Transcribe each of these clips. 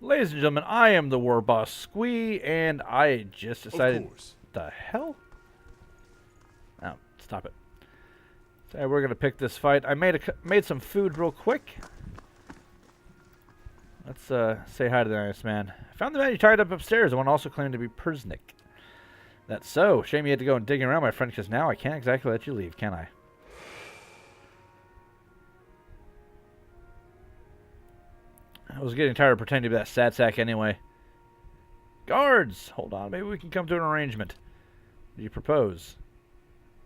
Ladies and gentlemen, I am the war boss Squee, and I just decided... The hell? Oh, stop it. So we're gonna pick this fight. I made some food real quick. Let's say hi to the nice man. I found the man you tied up upstairs. The one also claimed to be Persnick. That's so. Shame you had to go and dig around, my friend, because now I can't exactly let you leave, can I? I was getting tired of pretending to be that sad sack anyway. Guards! Hold on, maybe we can come to an arrangement. What do you propose?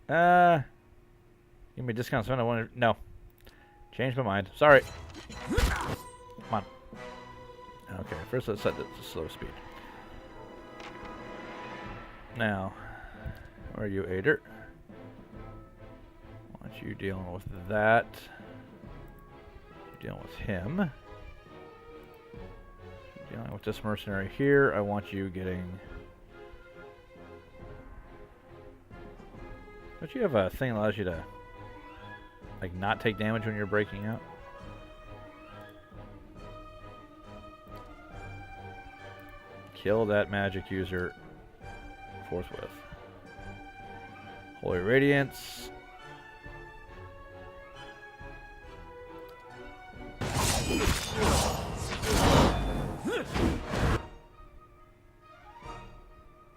Give me a discount spend. I want to... No. Change my mind. Sorry. Come on. Okay, first let's set it to slow speed. Now, where are you, Ader? I want you dealing with that. You're dealing with him. You're dealing with this mercenary here. I want you getting... Don't you have a thing that allows you to, like, not take damage when you're breaking out? Kill that magic user forthwith. Holy Radiance.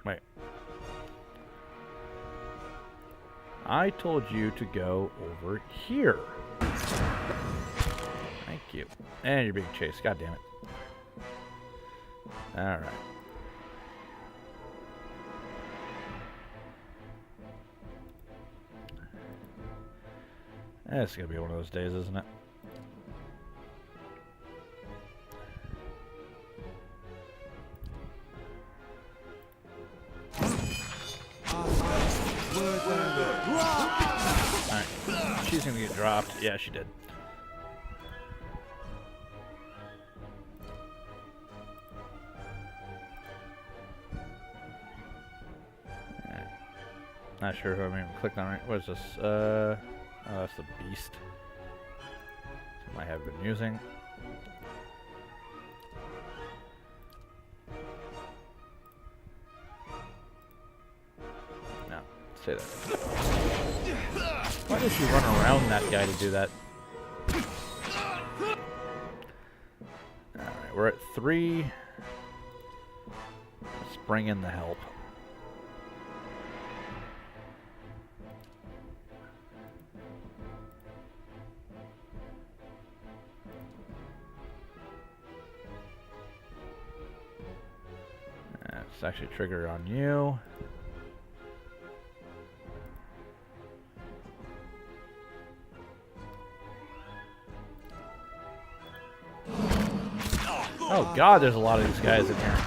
Wait. I told you to go over here. Thank you. And you're being chased. God damn it. Alright. It's gonna be one of those days, isn't it? Alright. She's gonna get dropped. Yeah, she did. Not sure who I even clicked on right. What is this? Oh, that's the beast. I have been using. No, say that. Why did you run around that guy to do that? Alright, we're at 3. Let's bring in the help. Let's actually trigger on you. Oh god, there's a lot of these guys in here.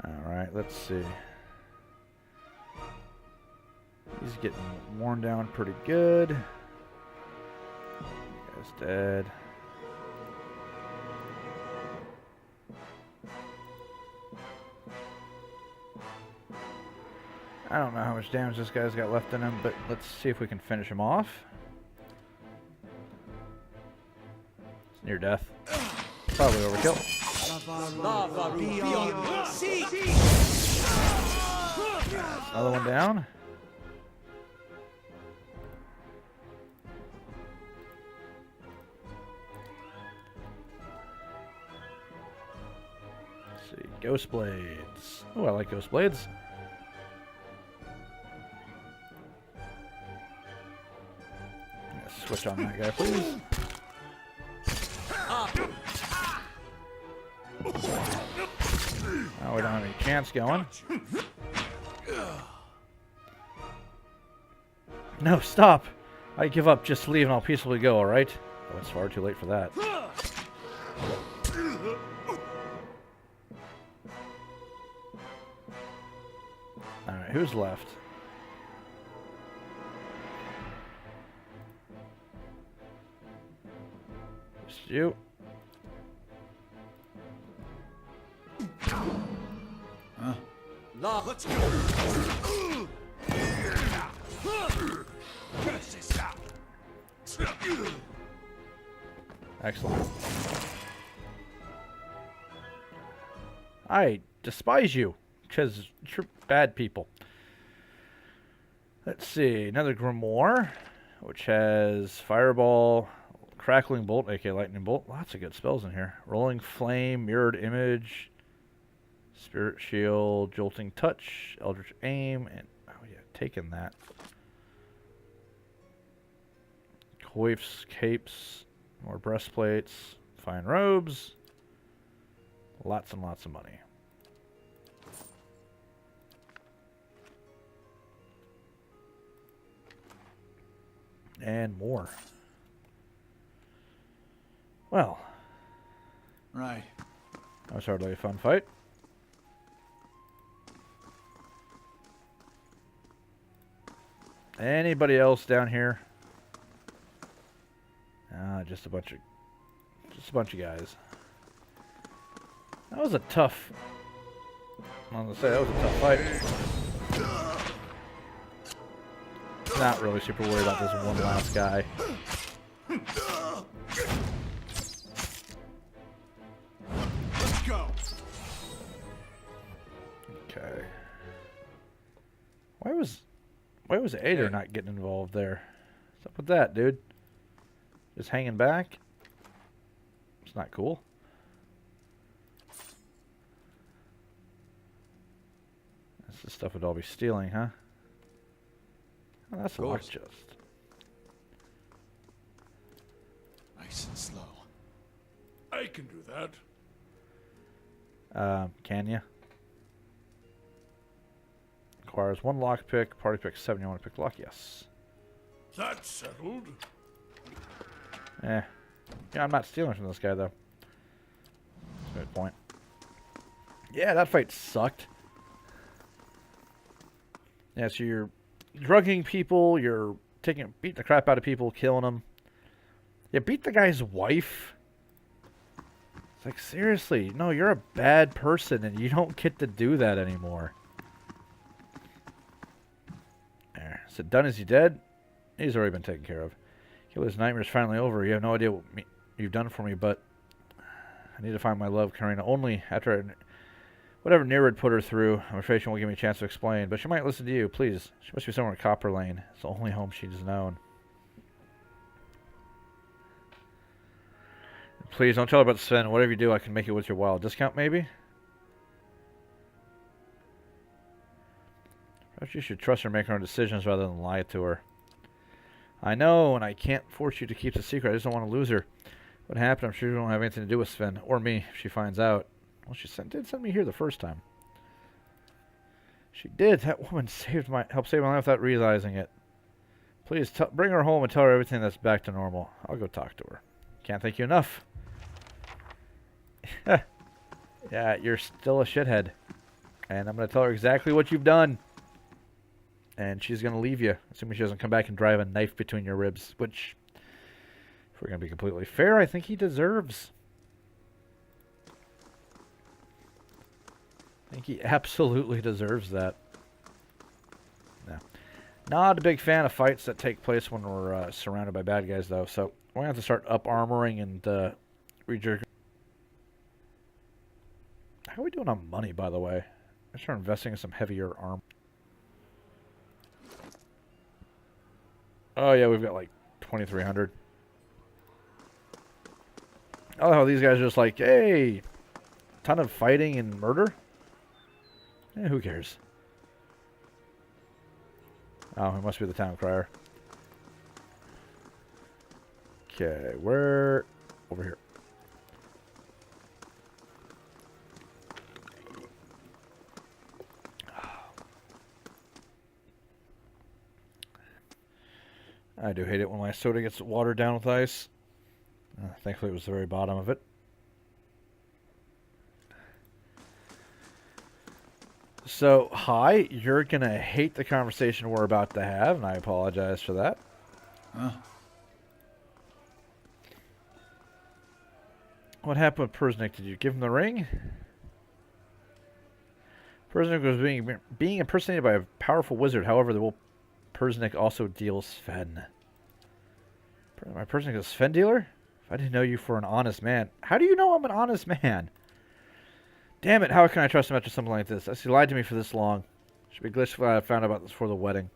Alright, let's see. He's getting worn down pretty good. Guy's dead. I don't know how much damage this guy's got left in him, but let's see if we can finish him off. It's near death. Probably overkill. Another one down. Let's see. Ghost Blades. Oh, I like Ghost Blades. Switch on that guy, please. Oh, we don't have any chance going. No, stop! I give up. Just leave and I'll peacefully go, alright? Oh, it's far too late for that. Alright, who's left? Just you. Huh? Let's go. Excellent. I despise you, because you're bad people. Let's see, another Grimoire, which has Fireball, Crackling Bolt, aka Lightning Bolt. Lots of good spells in here. Rolling Flame, Mirrored Image, Spirit Shield, Jolting Touch, Eldritch Aim, and, oh yeah, taking that. Coifs, Capes, more Breastplates, Fine Robes. Lots and lots of money. And more. Well. Right. That was hardly a fun fight. Anybody else down here? Just a bunch of guys. That was a tough. I'm gonna say that was a tough fight. Not really super worried about this one last guy. Let's go. Okay. Why was Ader not getting involved there? What's up with that, dude? Just hanging back? It's not cool. That's the stuff we'd all be stealing, huh? Oh, that's a luck chest. Nice and slow. I can do that. Can ya? Requires 1 lockpick, party pick 7. You want to pick lock? Yes. That's settled. Yeah, I'm not stealing from this guy, though. That's a good point. Yeah, that fight sucked. Yeah, so you're drugging people, you're beating the crap out of people, killing them. You beat the guy's wife. It's like, seriously, no, you're a bad person, and you don't get to do that anymore. There. Is it done? Is he dead? He's already been taken care of. Killer's nightmare's finally over. You have no idea what you've done for me, but I need to find my love, Karina. Only after whatever Nereid put her through. I'm afraid she won't give me a chance to explain, but she might listen to you. Please. She must be somewhere in Copper Lane. It's the only home she's known. Please, don't tell her about Sven. Whatever you do, I can make it with your wild discount, maybe? Perhaps you should trust her, make her own decisions rather than lie to her. I know, and I can't force you to keep the secret. I just don't want to lose her. What happened, I'm sure you don't have anything to do with Sven, or me, if she finds out. Well, she did send me here the first time. She did. That woman helped save my life without realizing it. Please, bring her home and tell her everything that's back to normal. I'll go talk to her. Can't thank you enough. Yeah, you're still a shithead. And I'm going to tell her exactly what you've done. And she's going to leave you, assuming she doesn't come back and drive a knife between your ribs, which, if we're going to be completely fair, I think he deserves. I think he absolutely deserves that. No. Not a big fan of fights that take place when we're surrounded by bad guys, though, so we're going to have to start up-armoring and rejig. How are we doing on money, by the way? I start investing in some heavier armor. Oh, yeah, we've got like 2,300. Oh, these guys are just like, hey, ton of fighting and murder? Eh, who cares? Oh, he must be the town crier. Okay, where? Over here. I do hate it when my soda gets watered down with ice. Thankfully, it was the very bottom of it. So, hi, you're going to hate the conversation we're about to have, and I apologize for that. Huh? What happened with Persnick? Did you give him the ring? Persnick was being impersonated by a powerful wizard. However, the will Persnick also deals Sven. My Persnick is a Sven dealer? If I didn't know you for an honest man. How do you know I'm an honest man? Damn it, how can I trust him after something like this? He lied to me for this long. Should be glitched if I found out about this before the wedding.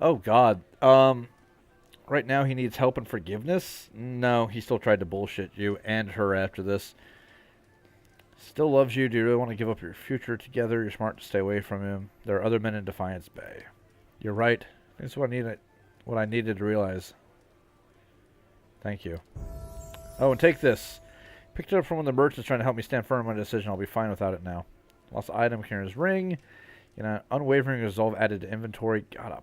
Oh, God. Right now he needs help and forgiveness? No, he still tried to bullshit you and her after this. Still loves you. Do you really want to give up your future together? You're smart to stay away from him. There are other men in Defiance Bay. You're right. That's what I needed to realize. Thank you. Oh, and take this. Picked it up from one of the merchants trying to help me stand firm on my decision. I'll be fine without it now. Lost item here in his ring. You know, unwavering resolve added to inventory. Got a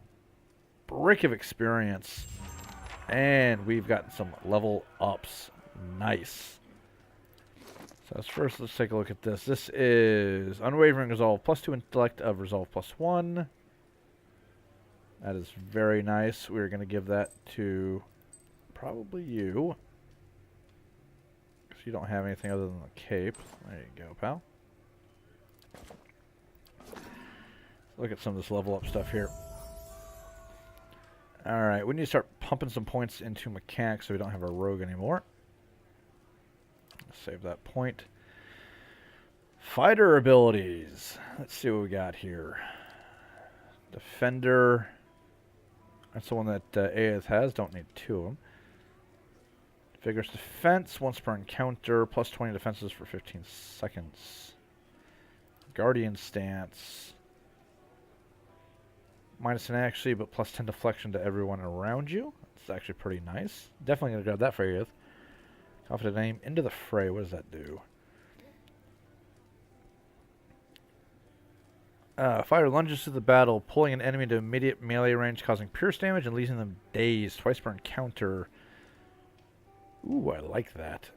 brick of experience. And we've gotten some level ups. Nice. So first, let's take a look at this. This is unwavering resolve +2 intellect of resolve +1. That is very nice. We're going to give that to probably you. Because you don't have anything other than the cape. There you go, pal. Look at some of this level up stuff here. Alright, we need to start pumping some points into mechanics so we don't have a rogue anymore. Save that point. Fighter abilities. Let's see what we got here. Defender. That's the one that Aeth has. Don't need two of them. Vigorous defense. Once per encounter. +20 defenses for 15 seconds. Guardian stance. -10 actually, but +10 deflection to everyone around you. That's actually pretty nice. Definitely going to grab that for Aeth. Confident aim into the fray. What does that do? Fighter lunges to the battle, pulling an enemy to immediate melee range, causing pierce damage and leaving them dazed twice per encounter. Ooh, I like that.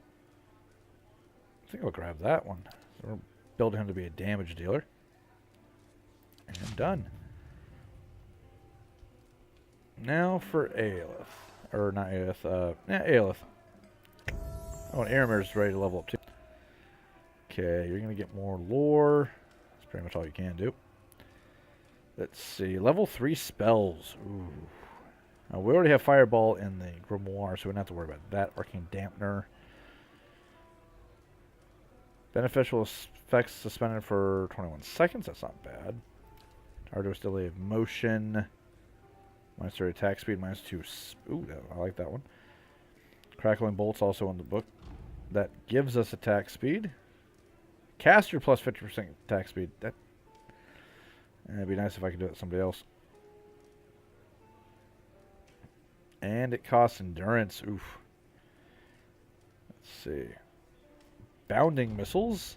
I think I'll grab that one. So we're building him to be a damage dealer. And done. Now for Aelith. Or not Aelith, yeah, Aelith. Oh, and Aramir's ready to level up too. Okay, you're going to get more lore. That's pretty much all you can do. Let's see. Level 3 spells. Ooh. Now, we already have Fireball in the Grimoire, so we don't have to worry about that. Arcane Dampener. Beneficial effects suspended for 21 seconds. That's not bad. Arduous Delay of Motion. -3 attack speed, -2. Ooh, I like that one. Crackling Bolt's also in the book. That gives us attack speed. Caster plus 50% attack speed. It'd be nice if I could do it with somebody else. And it costs endurance. Oof. Let's see. Bounding missiles.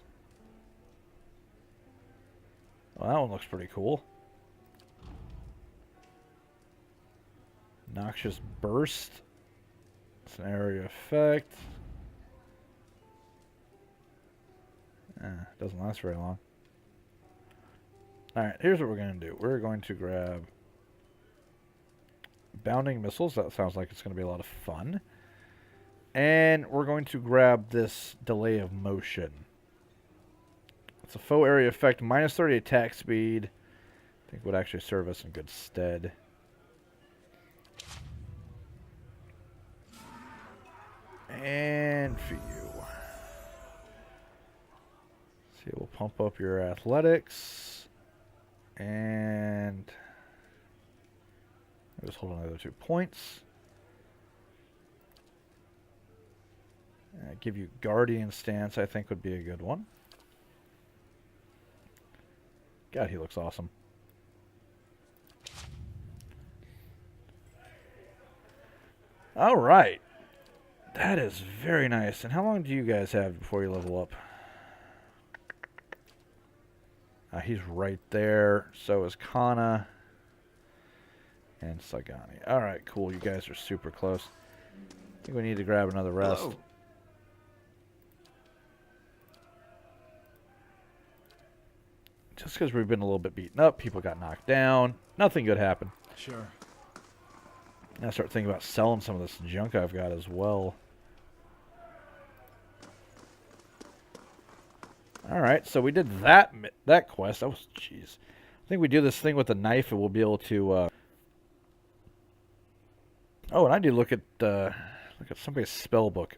Well, that one looks pretty cool. Noxious Burst. It's an area effect. Doesn't last very long. Alright, here's what we're going to do. We're going to grab Bounding Missiles. That sounds like it's going to be a lot of fun. And we're going to grab this Delay of Motion. It's a faux area effect. -30 attack speed. I think would actually serve us in good stead. And for you. See, we'll pump up your athletics. And I'll just hold on the other 2 points. Give you Guardian Stance, I think would be a good one. God, he looks awesome. All right. That is very nice. And how long do you guys have before you level up? He's right there. So is Kana. And Sagani. Alright, cool. You guys are super close. I think we need to grab another rest. Hello. Just because we've been a little bit beaten up, people got knocked down. Nothing good happened. Sure. I start thinking about selling some of this junk I've got as well. Alright, so we did that quest. That was, jeez. I think we do this thing with the knife and we'll be able to, Oh, and I need to look at somebody's spell book.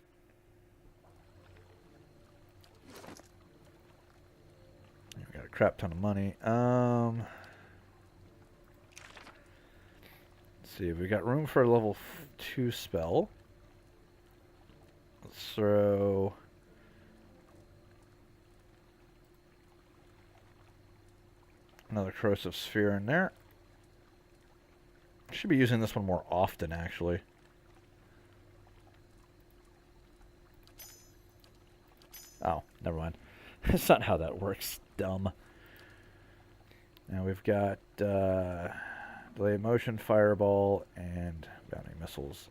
We got a crap ton of money. Let's see, we got room for a level 2 spell. Let's throw... another corrosive sphere in there. Should be using this one more often, actually. Oh, never mind. That's not how that works. Dumb. Now we've got delay motion, fireball, and bounty missiles.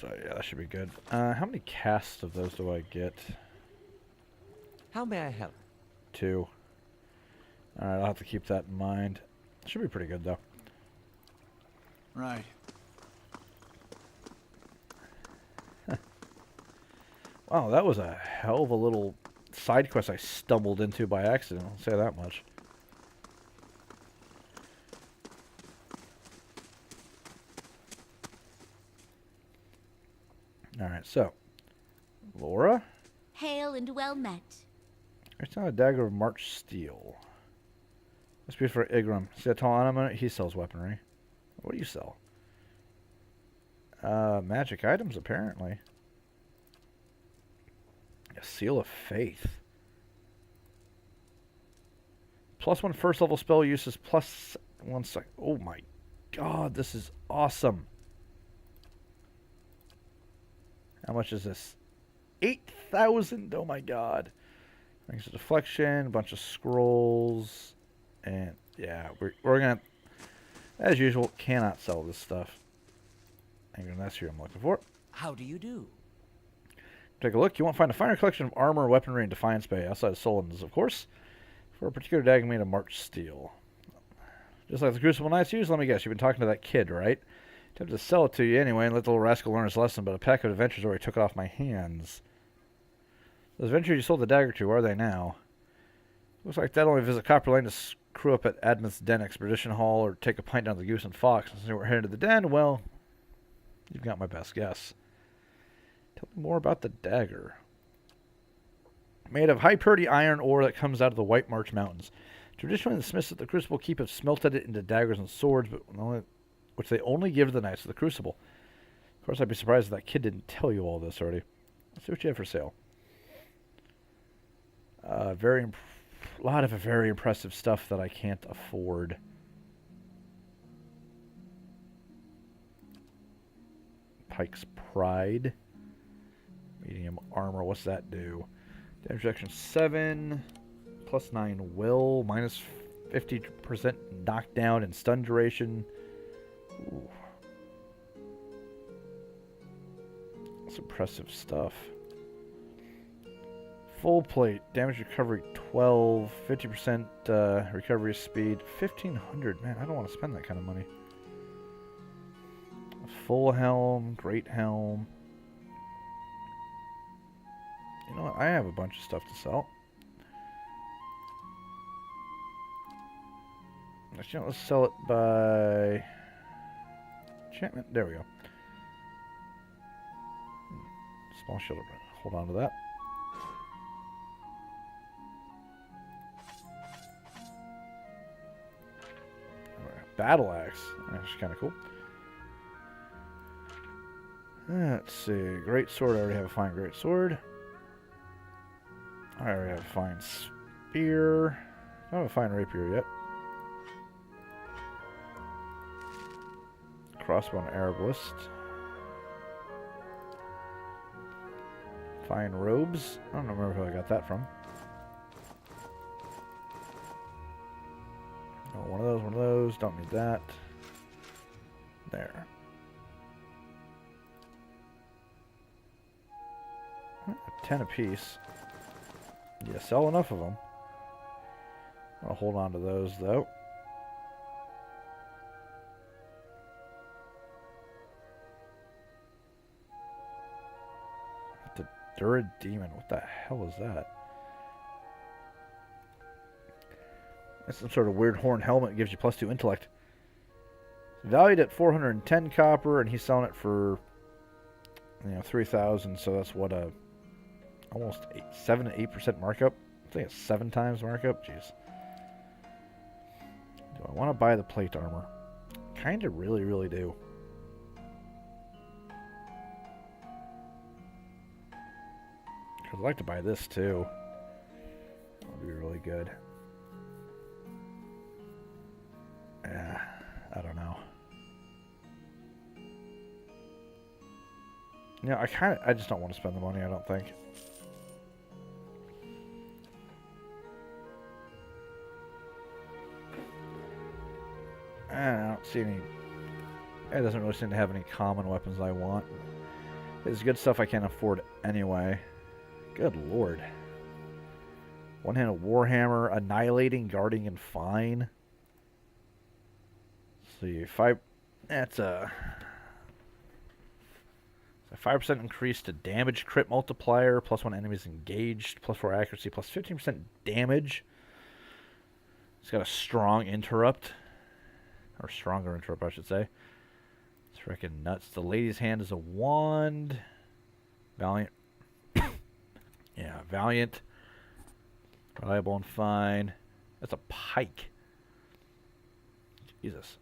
So yeah, that should be good. How many casts of those do I get? How may I help? 2. Alright, I'll have to keep that in mind. Should be pretty good, though. Right. Wow, that was a hell of a little side quest I stumbled into by accident. I'll say that much. Alright, so. Laura? Hail and well met. It's not a dagger of March steel. Must be for Igram. See that tall animal? He sells weaponry. What do you sell? Magic items, apparently. A seal of faith. +1 first level spell uses +1 sec. Oh my god, this is awesome. How much is this? 8,000. Oh my god. Thanks to deflection, a bunch of scrolls, and yeah, we're gonna, as usual, cannot sell this stuff. And that's who I'm looking for. How do you do? Take a look. You won't find a finer collection of armor, weaponry, and Defiance Bay outside of Solon's, of course, for a particular dagger made of March steel. Just like the Crucible Knights use, let me guess, you've been talking to that kid, right? Tempted to sell it to you anyway and let the little rascal learn his lesson, but a pack of adventurers already took it off my hands. Those adventurers you sold the dagger to, where are they now? Looks like they'd only visit Copper Lane to screw up at Adam's Den Expedition Hall or take a pint down to the Goose and Fox. Since we're headed to the den, well, you've got my best guess. Tell me more about the dagger. Made of high purity iron ore that comes out of the White March Mountains. Traditionally, the smiths at the Crucible Keep have smelted it into daggers and swords, which they only give to the Knights of the Crucible. Of course, I'd be surprised if that kid didn't tell you all this already. Let's see what you have for sale. A lot of very impressive stuff that I can't afford. Pike's Pride. Medium armor, what's that do? Damage reduction 7, +9 will, minus 50% knockdown and stun duration. Ooh. That's impressive stuff. Full plate, damage recovery 12, 50% recovery speed, 1,500. Man, I don't want to spend that kind of money. Full helm, great helm. You know what? I have a bunch of stuff to sell. Actually, let's sell it by enchantment. There we go. Small shield. Hold on to that. Battle axe. That's kind of cool. Let's see. Great sword. I already have a fine great sword. I already have a fine spear. I don't have a fine rapier yet. Crossbow and arbalist. Fine robes. I don't remember who I got that from. Oh, one of those. Don't need that. There. 10 apiece. Yeah, sell enough of them. I'll hold on to those, though. Endura Demon. What the hell is that? That's some sort of weird horn helmet. It gives you +2 intellect. It's valued at 410 copper, and he's selling it for 3,000. So that's what almost 7 to 8% markup. I think it's 7 times markup. Jeez. Do I want to buy the plate armor? Kind of really, really do. I'd like to buy this too. That would be really good. Yeah, I don't know. I just don't want to spend the money, I don't think. I don't see any. It doesn't really seem to have any common weapons I want. It's good stuff I can't afford anyway. Good lord. One-handed warhammer, annihilating, guarding, and fine. Let's see, that's a 5% increase to damage crit multiplier, +1 enemies engaged, +4 accuracy, +15% damage. It's got a strong interrupt. Or stronger interrupt, I should say. It's freaking nuts. The lady's hand is a wand. Valiant. Yeah, valiant. Reliable and fine. That's a pike. Jesus.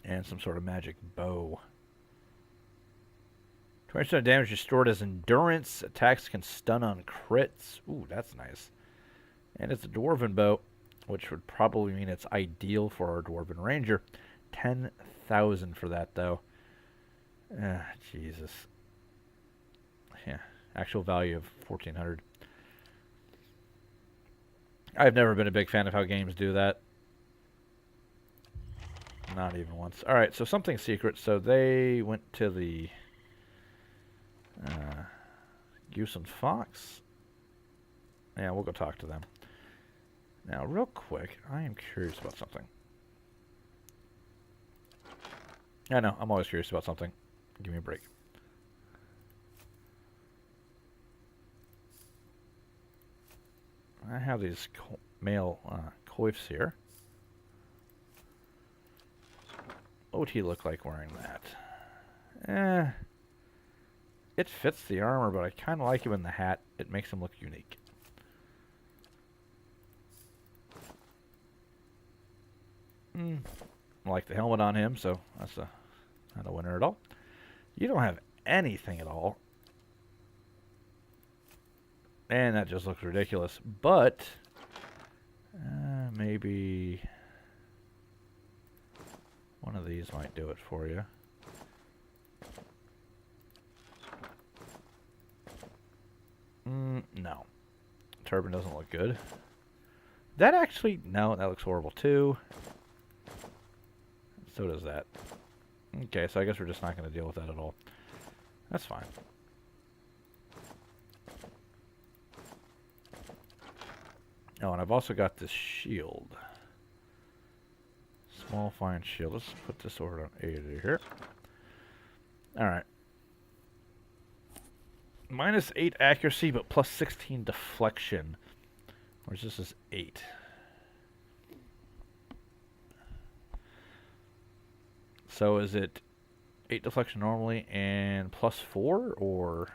And some sort of magic bow. 20% damage restored as endurance. Attacks can stun on crits. Ooh, that's nice. And it's a dwarven bow, which would probably mean it's ideal for our dwarven ranger. 10,000 for that, though. Jesus. Yeah, actual value of 1,400. I've never been a big fan of how games do that. Not even once. All right, so something secret. So they went to the Goose and Fox. Yeah, we'll go talk to them. Now, real quick, I am curious about something. I know, I'm always curious about something. Give me a break. I have these male coifs here. What would he look like wearing that? It fits the armor, but I kind of like him in the hat. It makes him look unique. I like the helmet on him, so that's not a winner at all. You don't have anything at all. And that just looks ridiculous. But maybe one of these might do it for you. No. Turban doesn't look good. That actually, no, that looks horrible too. So does that. Okay, so I guess we're just not going to deal with that at all. That's fine. Oh, and I've also got this shield. Small fine shield. Let's put this over on 80 here. Alright. -8 accuracy, but +16 deflection. Whereas this is 8. So is it 8 deflection normally and +4, or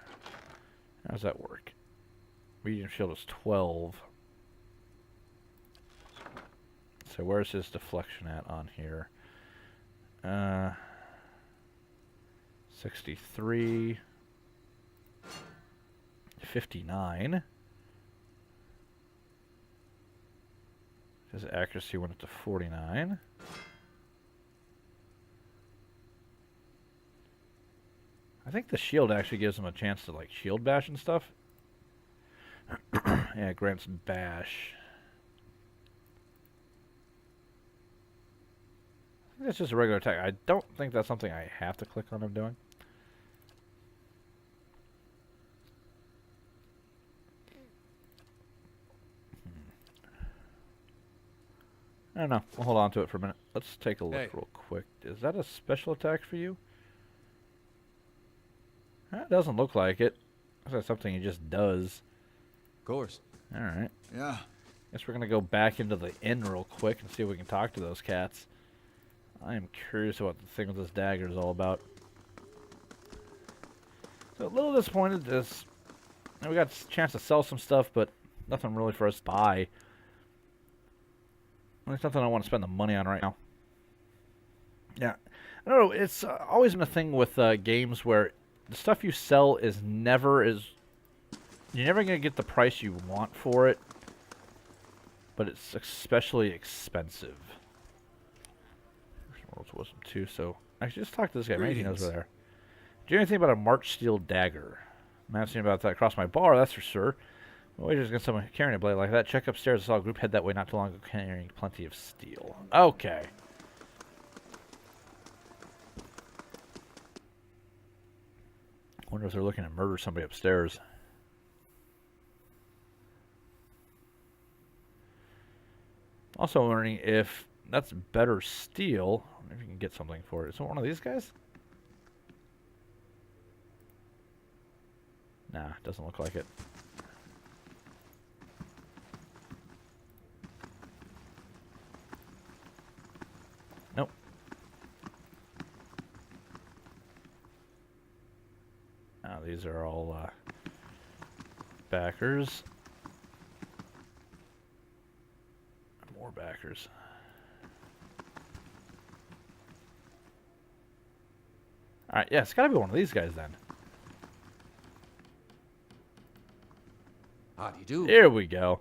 how does that work? Medium shield is 12. So where's his deflection at on here? 63. 59. His accuracy went up to 49. I think the shield actually gives him a chance to like shield bash and stuff. Yeah, it grants bash. I think that's just a regular attack. I don't think that's something I have to click on him doing. I don't know. We'll hold on to it for a minute. Let's take a look real quick. Is that a special attack for you? That doesn't look like it. That's something he just does. Of course. Alright. Yeah. Guess we're going to go back into the inn real quick and see if we can talk to those cats. I am curious about the thing with this dagger is all about. So a little disappointed this. We got a chance to sell some stuff, but nothing really for us to buy. There's nothing I want to spend the money on right now. Yeah. I don't know. It's always been a thing with games where the stuff you sell is never you're never going to get the price you want for it, but it's especially expensive. World's Wisdom 2, so actually just talk to this guy. Maybe he knows where they are. Do you know anything about a March Steel Dagger? I haven't seen about that across my bar, that's for sure. Well, just get someone carrying a blade like that. Check upstairs. I saw a group head that way not too long ago carrying plenty of steel. Okay. Wonder if they're looking to murder somebody upstairs. Also learning if that's better steel. I wonder if you can get something for it. Is it one of these guys? Nah, doesn't look like it. Nope. Now these are all backers. More backers. Alright, yeah, it's gotta be one of these guys then. How do you do? Here we go.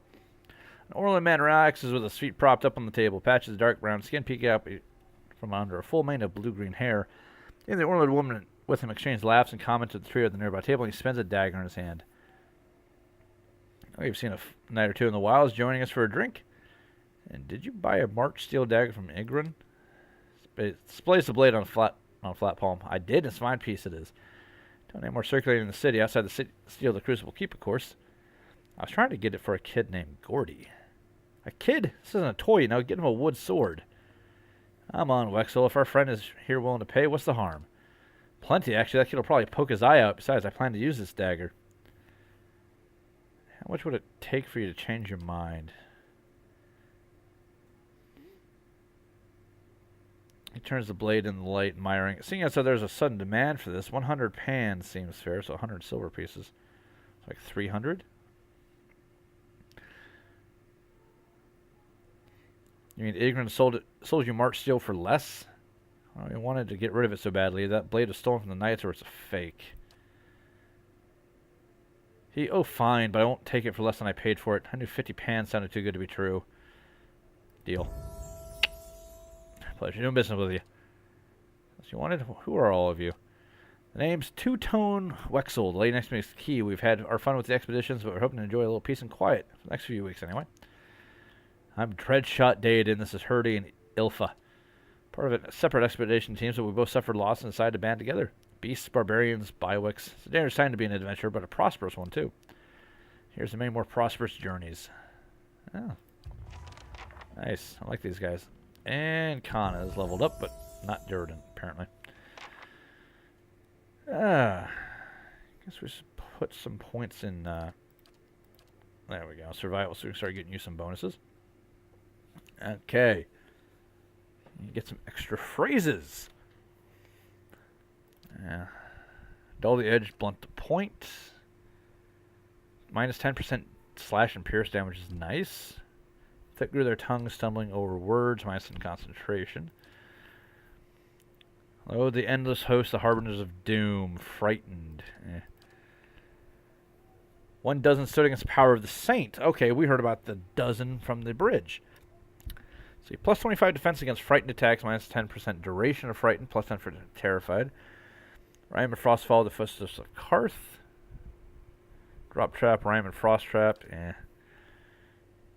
An Orland man relaxes with his feet propped up on the table, patches of dark brown skin peeking out from under a full mane of blue-green hair. And the Orland woman with him exchange laughs and comments with the trio at the nearby table, and he spins a dagger in his hand. We've seen a night or two in the wilds joining us for a drink. And did you buy a March Steel Dagger from Igran? It displays the blade on a flat palm. I did. It's a fine piece it is. Don't need more circulating in the city. Outside the city, Steel the Crucible Keep, of course. I was trying to get it for a kid named Gordy. A kid? This isn't a toy, you know. Get him a wood sword. Come on, Wexel. If our friend is here willing to pay, what's the harm? Plenty, actually. That kid will probably poke his eye out. Besides, I plan to use this dagger. How much would it take for you to change your mind? He turns the blade in the light, admiring it. Seeing as though there's a sudden demand for this, 100 pans seems fair, so 100 silver pieces. It's like 300? You mean Igran sold you March Steel for less? Well, he wanted to get rid of it so badly. That blade was stolen from the Knights, or it's a fake. Oh, fine, but I won't take it for less than I paid for it. I knew 50 pans sounded too good to be true. Deal. Pleasure doing business with you. As you wanted, who are all of you? The name's Two-Tone Wexel. The lady next to me is Key. We've had our fun with the expeditions, but we're hoping to enjoy a little peace and quiet for the next few weeks, anyway. I'm Dreadshot Daedon. This is Hurdy and Ilfa. Part of a separate expedition team, so we both suffered loss and decided to band together. Beasts, barbarians, Biwix. It's a dangerous time to be an adventurer, but a prosperous one, too. Here's the many more prosperous journeys. Oh. Nice. I like these guys. And Kana is leveled up, but not Durden, apparently. Guess we should put some points in, there we go. Survival, so we can start getting you some bonuses. Okay. You get some extra phrases. Yeah. Dull the edge, blunt the point. Minus 10% slash and pierce damage is nice. Thick grew their tongues, stumbling over words, minus 10 concentration. Oh, the endless host, the harbingers of doom, frightened. 1 dozen stood against the power of the saint. Okay, we heard about the dozen from the bridge. See, plus 25 defense against frightened attacks, minus 10% duration of frightened, plus 10 for terrified. Rhyme and Frost follow the footsteps of Karth. Drop Trap, Rhyme and Frost Trap,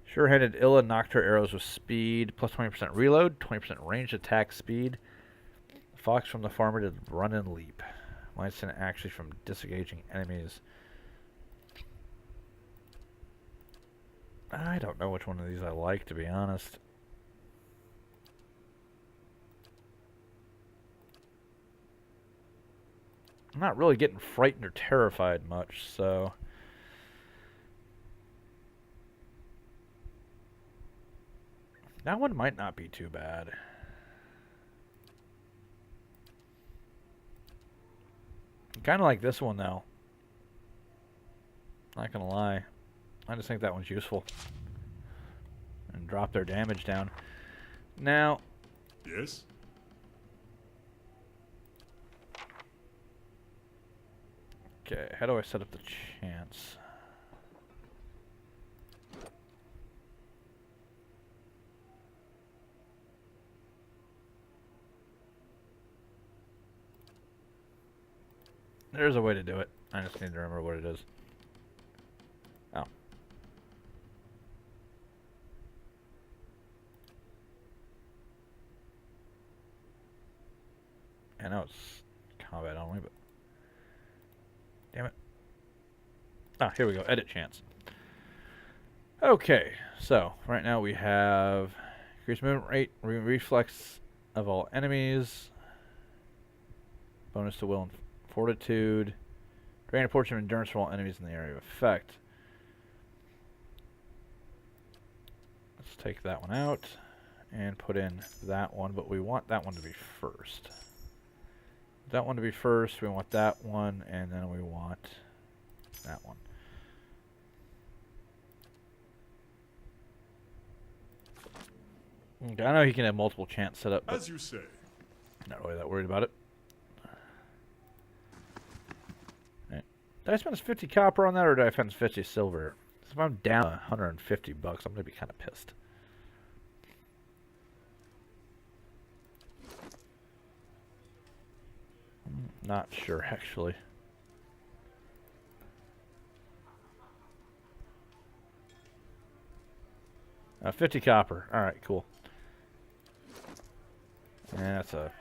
Sure-handed Illa knocked her arrows with speed, plus 20% reload, 20% range attack speed. Fox from the farmer did run and leap. Minus 10 actually from disengaging enemies. I don't know which one of these I like, to be honest. not really getting frightened or terrified much, so... That one might not be too bad. Kind of like this one, though. Not gonna lie. I just think that one's useful. And drop their damage down. Now... Yes? Okay, how do I set up the chance? There's a way to do it. I just need to remember what it is. Oh. I know it's combat only, but... Damn it. Ah, here we go. Edit chance. Okay, so right now we have increased movement rate, reflex of all enemies, bonus to will and fortitude, drain a portion of endurance from all enemies in the area of effect. Let's take that one out and put in that one, but we want that one to be first. That one to be first, we want that one, and then we want that one. Okay, I know he can have multiple chants set up, but As you say. not really that worried about it. Right. Did I spend 50 copper on that, or did I spend 50 silver? If I'm down 150 bucks, I'm going to be kind of pissed. Not sure, actually. Uh, 50 copper. Alright, cool. And that's a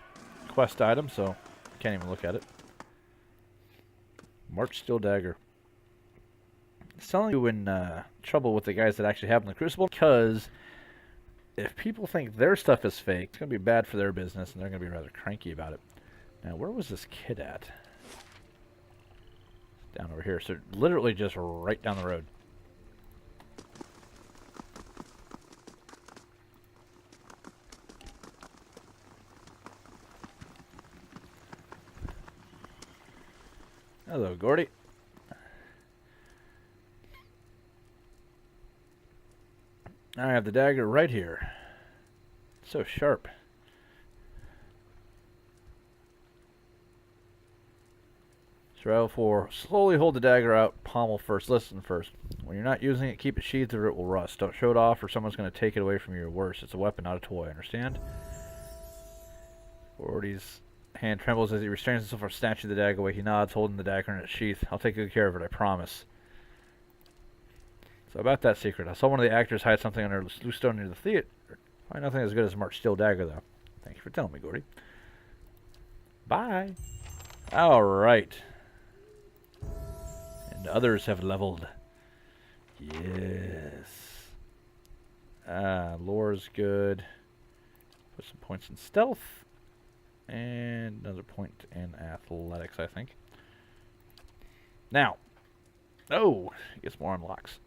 quest item, so can't even look at it. March Steel Dagger. Selling you in trouble with the guys that actually have the Crucible, because if people think their stuff is fake, it's going to be bad for their business, and they're going to be rather cranky about it. Now, where was this kid at? Down over here. So, literally just right down the road. Hello, Gordy. I have the dagger right here. So sharp. Revel 4. Slowly hold the dagger out, pommel first. Listen first. When you're not using it, keep it sheathed or it will rust. Don't show it off or someone's going to take it away from you or worse. It's a weapon, not a toy, understand? Gordy's hand trembles as he restrains himself from snatching the dagger away. He nods, holding the dagger in its sheath. I'll take good care of it, I promise. So about that secret. I saw one of the actors hide something under a loose stone near the theater. Probably nothing as good as March Steel Dagger, though. Thank you for telling me, Gordy. Bye. Alright. And others have leveled. Yes. Lore's good. Put some points in stealth. And another point in athletics, I think. Now. Oh, he gets more unlocks.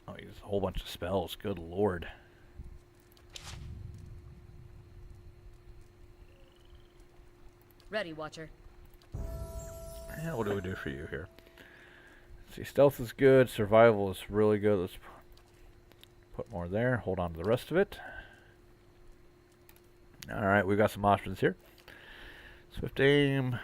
Oh, he gets a whole bunch of spells. Good lord. Ready, Watcher. And what do we do for you here? Let's see, stealth is good. Survival is really good. Let's put more there. Hold on to the rest of it. Alright, we've got some options here. Swift aim.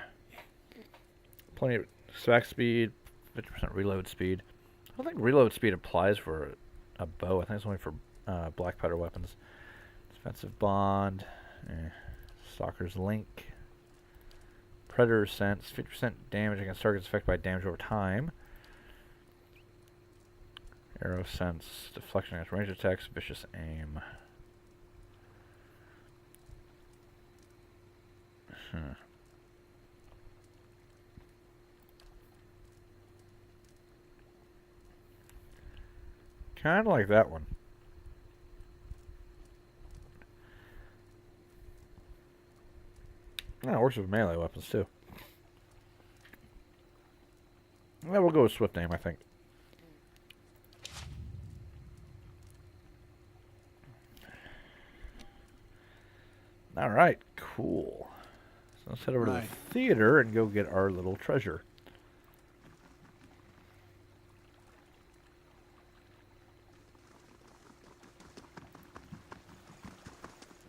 Plenty of stack speed. 50% reload speed. I don't think reload speed applies for a bow. I think it's only for black powder weapons. Defensive bond. Stalker's link. Predator sense. 50% damage against targets affected by damage over time. Arrow sense. Deflection against range attacks. Vicious aim. Kind of like that one. works with melee weapons, too. Yeah, we'll go with Swift Aim, I think. Alright, cool. So let's head over to the theater and go get our little treasure.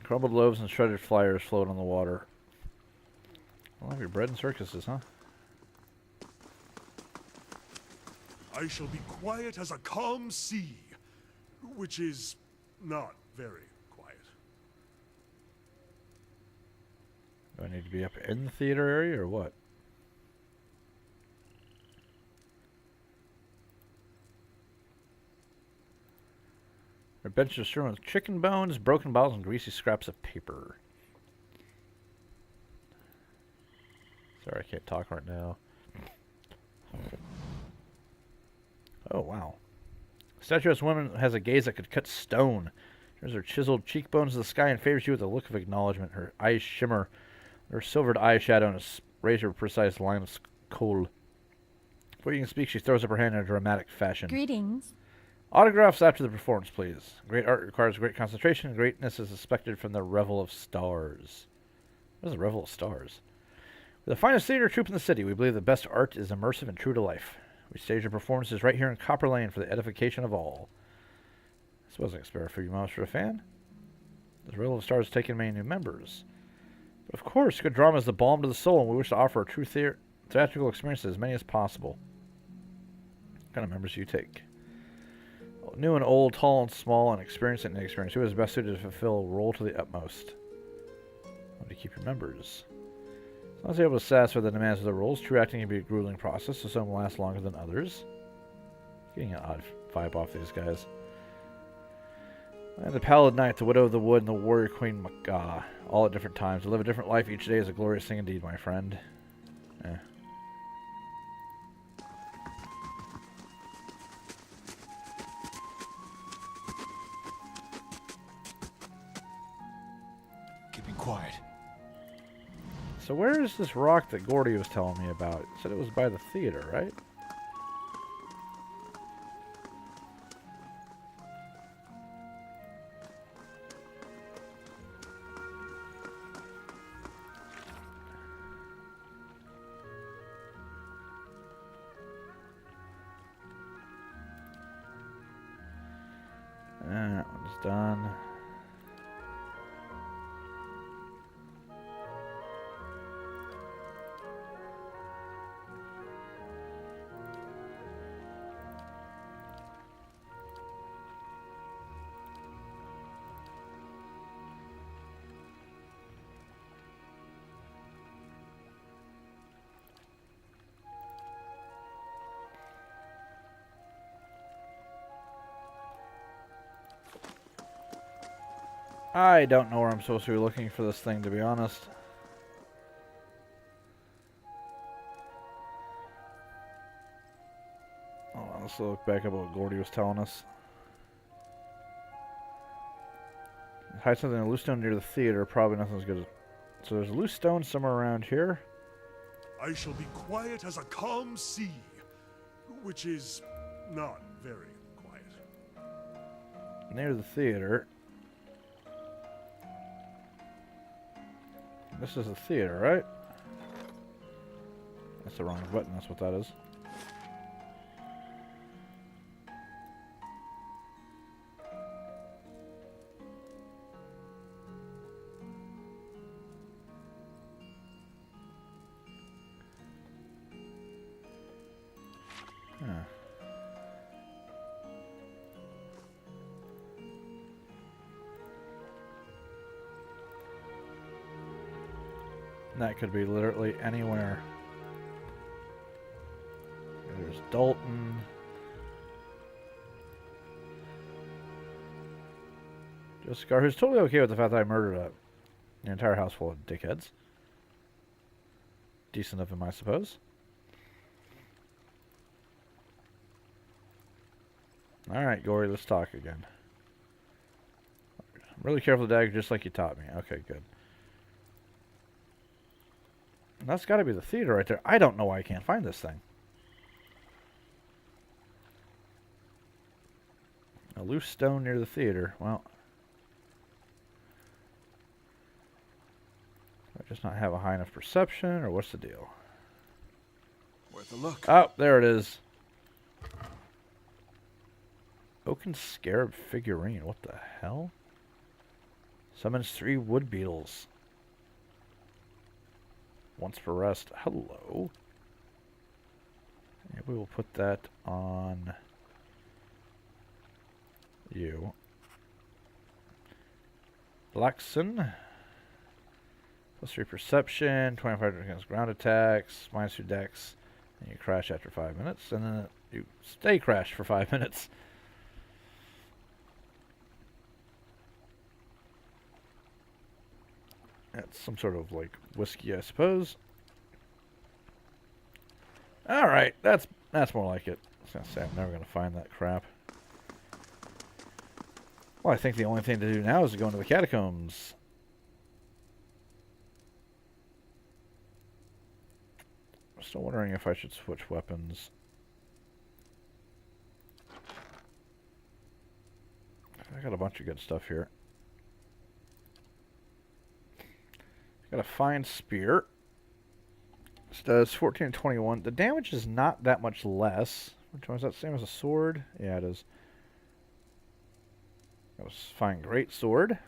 Crumbled loaves and shredded flyers float on the water. I'll have your bread and circuses, huh? I shall be quiet as a calm sea, which is not very quiet. Do I need to be up in the theater area or what? Our bench is strewn with chicken bones, broken bottles, and greasy scraps of paper. Sorry, I can't talk right now. Oh, wow. Statuesque woman has a gaze that could cut stone. Turns her chiseled cheekbones to the sky and favors you with a look of acknowledgement. Her eyes shimmer. Her silvered eyeshadow and a razor-precise line of kohl. Before you can speak, she throws up her hand in a dramatic fashion. Greetings. Autographs after the performance, please. Great art requires great concentration. Greatness is expected from the Revel of Stars. What is the Revel of Stars? We're the finest theater troupe in the city. We believe the best art is immersive and true to life. We stage our performances right here in Copper Lane for the edification of all. This wasn't expected for you, Monster fan. The Revel of Stars has taken many new members. But of course, good drama is the balm to the soul, and we wish to offer a true theatrical experience to as many as possible. What kind of members do you take? New and old, tall and small, and experienced and inexperienced. Who is best suited to fulfill a role to the utmost? How do you keep your members? As long as you're able to satisfy the demands of the roles, true acting can be a grueling process, so some will last longer than others. Getting an odd vibe off these guys. And the Pallid Knight, the Widow of the Wood, and the Warrior Queen Maga, all at different times. To live a different life each day is a glorious thing indeed, my friend. Eh. Keeping quiet. So where is this rock that Gordy was telling me about? It said it was by the theater, right? That one's done. I don't know where I'm supposed to be looking for this thing, to be honest. Hold on, let's look back at what Gordy was telling us. Hide something in a loose stone near the theater. Probably nothing's good. So there's a loose stone somewhere around here. I shall be quiet as a calm sea, which is not very quiet. Near the theater. This is the theater, right? That's the wrong button, that's what that is. Huh. That could be literally anywhere. There's Dalton. Jessica, who's totally okay with the fact that I murdered an entire house full of dickheads. Decent of him, I suppose. Alright, Gory, let's talk again. I'm really careful with the dagger, just like you taught me. Okay, good. That's got to be the theater right there. I don't know why I can't find this thing. A loose stone near the theater. Well, do I just not have a high enough perception, or what's the deal? Worth a look. Oh, there it is. Oaken Scarab figurine. What the hell? Summons 3 wood beetles. Once per rest. Hello. Maybe we'll put that on you. Blackson. +3 perception. 25 against ground attacks. -2 dex. And you crash after 5 minutes. And then you stay crashed for 5 minutes. That's some sort of, like, whiskey, I suppose. Alright, that's more like it. I was going to say, I'm never going to find that crap. Well, I think the only thing to do now is to go into the catacombs. I'm still wondering if I should switch weapons. I got a bunch of good stuff here. Got a fine spear. This does 14 and 21. The damage is not that much less. Which one is that? Same as a sword? Yeah, it is. Got a fine great sword.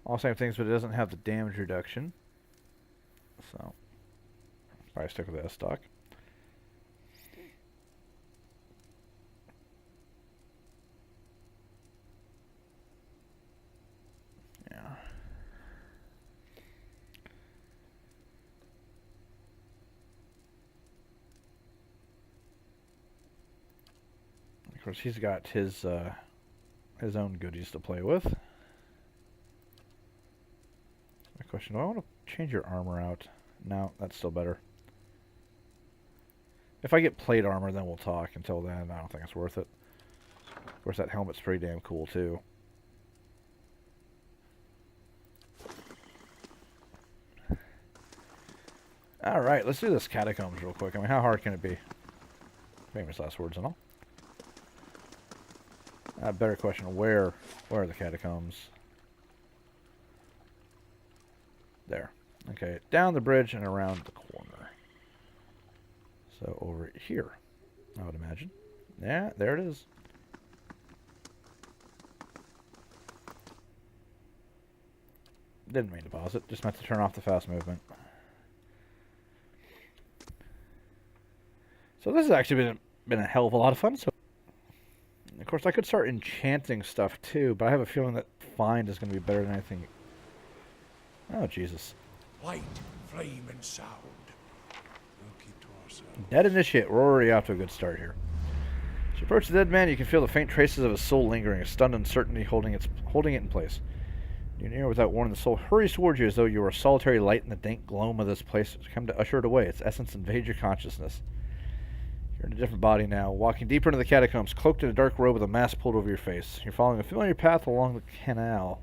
All same things, but it doesn't have the damage reduction. So, probably stick with the S-stock. Yeah. Of course, he's got his own goodies to play with. My question: do I want to change your armor out? No, that's still better. If I get plate armor, then we'll talk. Until then, I don't think it's worth it. Of course, that helmet's pretty damn cool too. All right, let's do this catacombs real quick. I mean, how hard can it be? Famous last words and all. Better question, where are the catacombs? There. Okay, down the bridge and around the corner. So over here, I would imagine. Yeah, there it is. Didn't mean to pause it, just meant to turn off the fast movement. So this has actually been a hell of a lot of fun. So, of course, I could start enchanting stuff too, but I have a feeling that find is going to be better than anything. Oh, Jesus. Light, flame, and sound. We'll keep to ourselves. Dead Initiate. We're already off to a good start here. As you approach the dead man, you can feel the faint traces of his soul lingering, a stunned uncertainty holding it in place. You near without warning, the soul hurries towards you as though you were a solitary light in the dank gloom of this place to come to usher it away. Its essence invades your consciousness. You're in a different body now, walking deeper into the catacombs, cloaked in a dark robe with a mask pulled over your face. You're following a familiar path along the canal,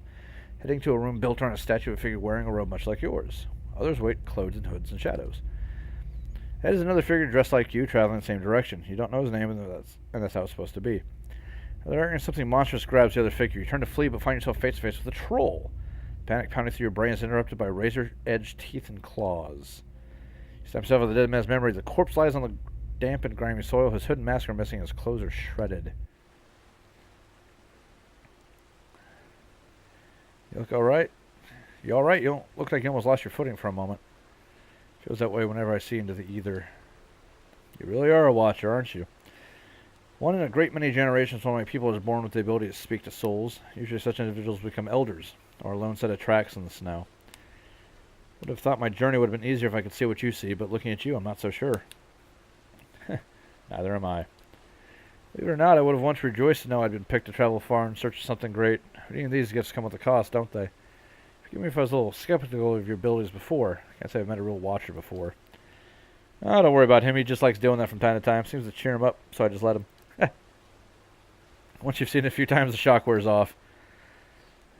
heading to a room built around a statue of a figure wearing a robe much like yours. Others wait, clothed in hoods and shadows. Ahead is another figure dressed like you, traveling in the same direction. You don't know his name, and that's how it's supposed to be. There, something monstrous grabs the other figure. You turn to flee, but find yourself face to face with a troll. Panic pounding through your brain is interrupted by razor-edged teeth and claws. You snap yourself out of the dead man's memory. The corpse lies on the damp and grimy soil. His hood and mask are missing. His clothes are shredded. You look alright? You alright? You don't look like you almost lost your footing for a moment. Feels that way whenever I see into the ether. You really are a watcher, aren't you? One in a great many generations, one of my people is born with the ability to speak to souls. Usually such individuals become elders, or a lone set of tracks in the snow. Would have thought my journey would have been easier if I could see what you see, but looking at you, I'm not so sure. Neither am I. Believe it or not, I would have once rejoiced to know I'd been picked to travel far in search of something great. But even these gifts come with a cost, don't they? Forgive me if I was a little skeptical of your abilities before. I can't say I've met a real watcher before. Oh, don't worry about him. He just likes doing that from time to time. Seems to cheer him up, so I just let him. Once you've seen it a few times, the shock wears off.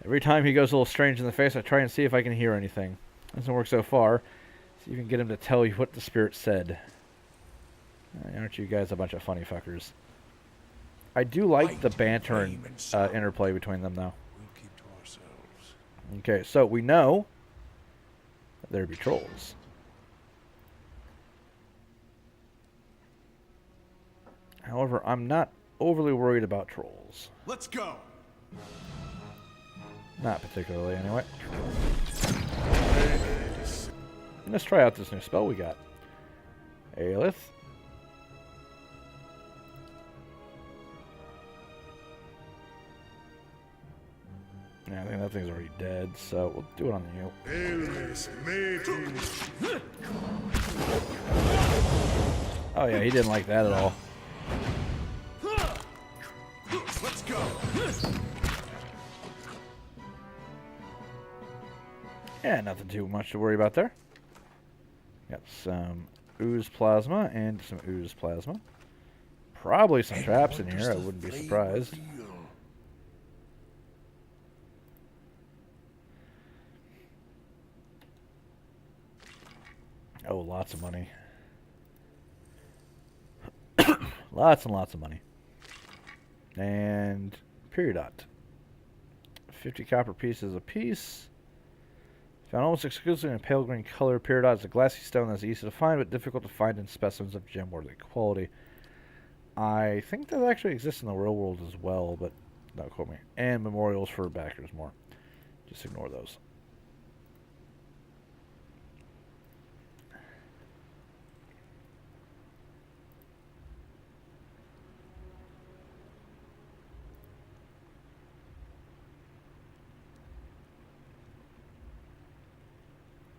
Every time he goes a little strange in the face, I try and see if I can hear anything. Doesn't work so far. See if you can get him to tell you what the spirit said. Aren't you guys a bunch of funny fuckers? I do like the banter and interplay between them, though. We'll keep to ourselves. Okay, so we know that there be trolls. However, I'm not overly worried about trolls. Let's go. Not particularly, anyway. Let's try out this new spell we got. Aelith. Yeah, I think that thing's already dead, so we'll do it on you. Oh yeah, he didn't like that at all. Let's go. Yeah, nothing too much to worry about there. Got some ooze plasma and some ooze plasma. Probably some traps in here, I wouldn't be surprised. Oh, lots of money. Lots and lots of money. And periodot. 50 copper pieces a piece. Found almost exclusively in pale green color. Periodot is a glassy stone that's easy to find, but difficult to find in specimens of gem-worthy quality. I think that actually exists in the real world as well, but don't quote me. And memorials for backers more. Just ignore those.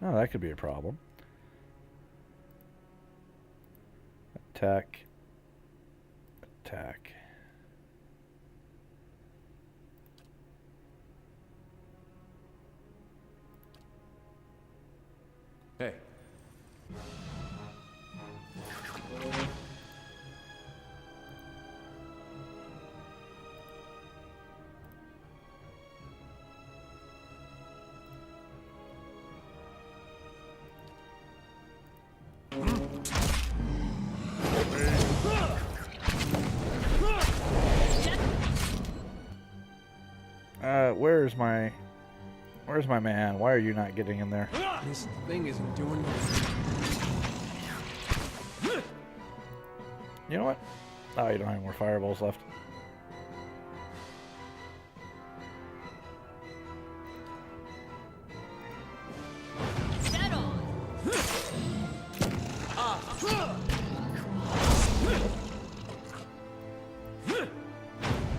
Oh, that could be a problem. Attack. Attack. Hey. Where's my man? Why are you not getting in there? This thing isn't doing nothing. You know what? Oh, you don't have any more fireballs left.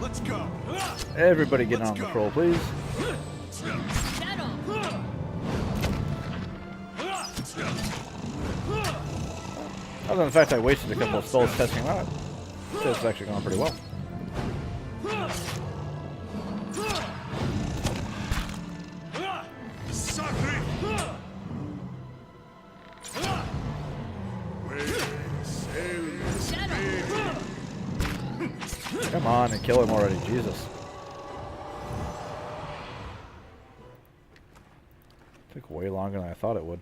Let's go. Everybody get on the troll, please. Other than the fact I wasted a couple of spells testing him out, it's actually going pretty well. Come on and kill him already, Jesus. Took way longer than I thought it would.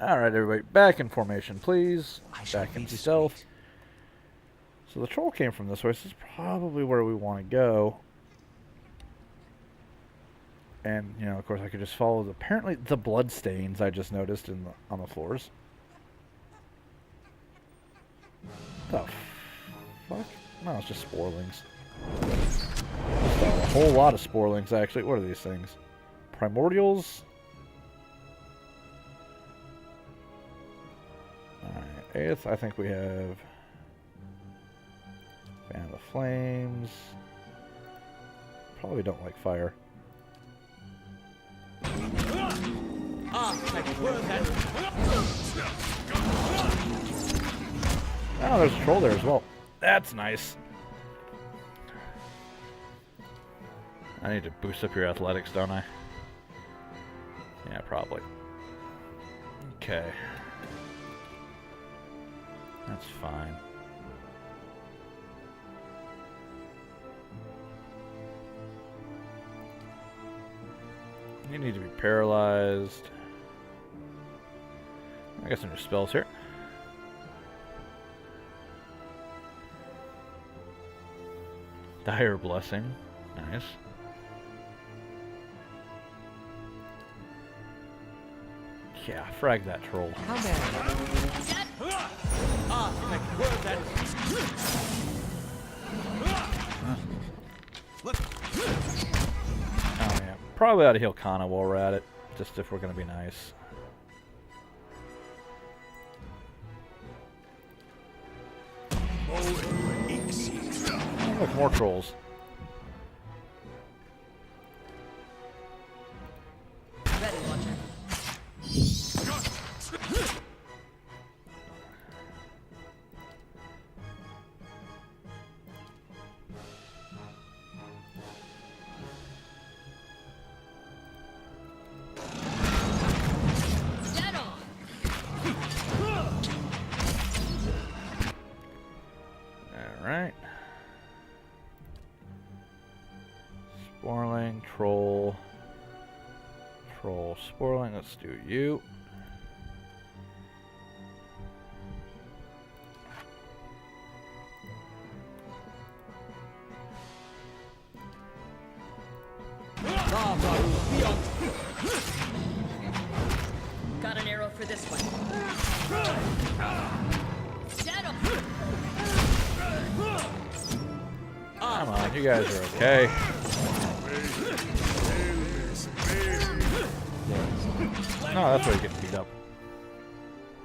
Alright, everybody, back in formation, please. Back into stealth. So the troll came from this way, so this is probably where we want to go. And, you know, of course, I could just follow apparently the blood stains I just noticed on the floors. The fuck? No, it's just sporelings. Just a whole lot of sporelings, actually. What are these things? Primordials? Alright, 8th, I think we have Fan of the Flames. Probably don't like fire. Oh, there's a troll there as well. That's nice. I need to boost up your athletics, don't I? Yeah, probably. Okay. That's fine. You need to be paralyzed. I got some new spells here. Dire Blessing. Nice. Yeah, frag that troll. How may I help? Oh yeah, probably ought to heal Kana while we're at it, just if we're gonna be nice. Oh, look, more trolls. Ready, Watcher. Dead on. Alright. Sporling, troll. Troll, sporling, let's do you. Got an arrow for this one. Dead on. Come on, you guys are okay. No, that's why you get beat up.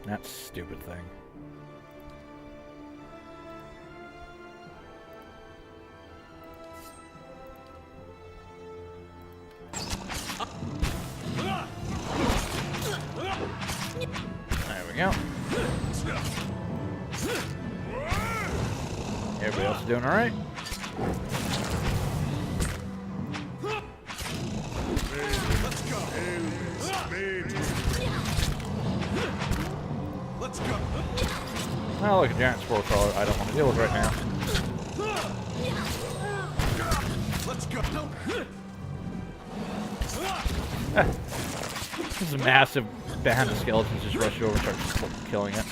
That stupid thing. There we go. Everybody else is doing alright? Let's go. Oh, look, a giant spore crawler I don't want to deal with right now. Let's go. This is a massive band of skeletons just rush over and start killing it.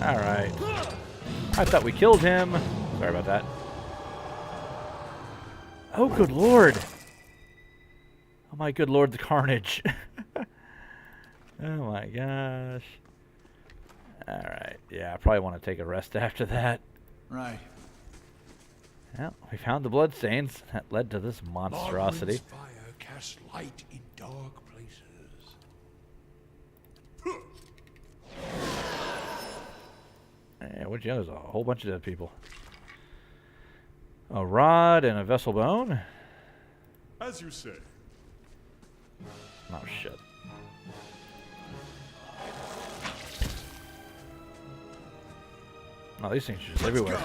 Alright. I thought we killed him. Sorry about that. Oh, good lord. Oh my good lord, the carnage. Oh my gosh. Alright, yeah, I probably want to take a rest after that. Right. Well, we found the bloodstains. That led to this monstrosity. Margaret's fire casts light in dark places. Yeah, what'd you know? There's a whole bunch of dead people. A rod and a vessel bone? As you say. Oh, shit. Oh, these things are just everywhere.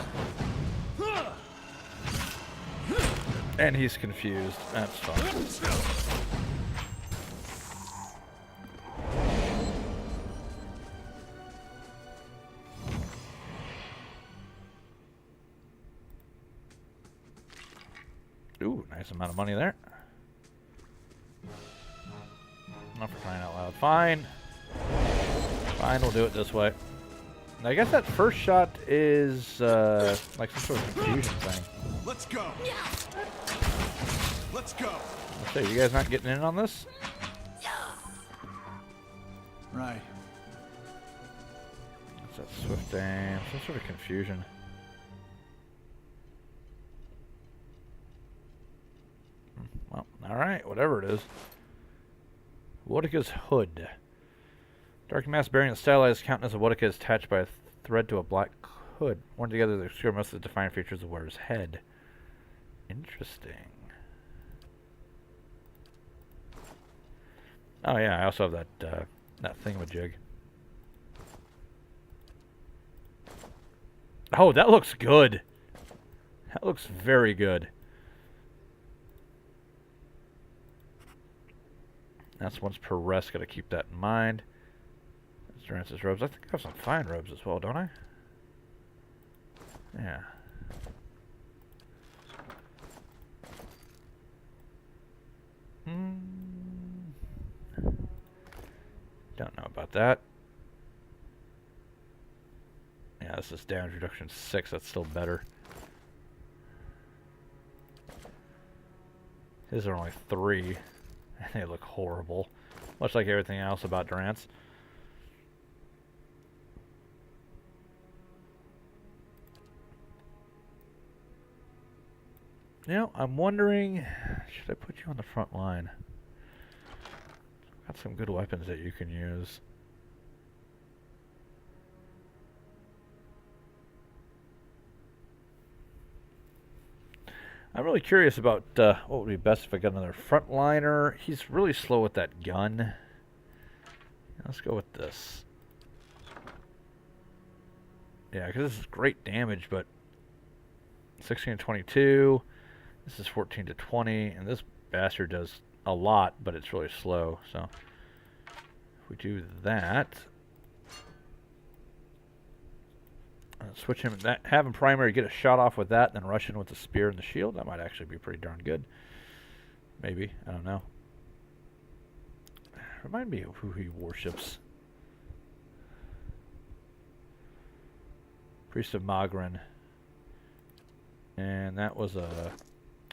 And he's confused. That's fine. Ooh, nice amount of money there. Not for crying out loud. Fine. Fine, we'll do it this way. I guess that first shot is like some sort of confusion thing. Let's go. Let's go. So you guys not getting in on this? Right. What's that swift aim? Some sort of confusion. Well, alright, whatever it is. Wodika's hood. Dark mass bearing the stylized countenance of Wodika is attached by a thread to a black hood. Worn together, they obscure most of the defining features of the wearer's head. Interesting. Oh yeah, I also have that thingamajig. Oh, that looks good. That looks very good. That's once per rest. Got to keep that in mind. Durance's robes. I think I have some fine robes as well, don't I? Yeah. that. Yeah, this is damage reduction 6. That's still better. His are only 3. And they look horrible. Much like everything else about Durant's. You know, I'm wondering, should I put you on the front line? Got some good weapons that you can use. I'm really curious about what would be best if I got another frontliner. He's really slow with that gun. Let's go with this. Yeah, because this is great damage, but 16 to 22. This is 14 to 20, and this bastard does a lot, but it's really slow. So if we do that, switch him, have him primary, get a shot off with that, then rush in with the spear and the shield. That might actually be pretty darn good. Maybe, I don't know. Remind me of who he worships. Priest of Magrin. And that was a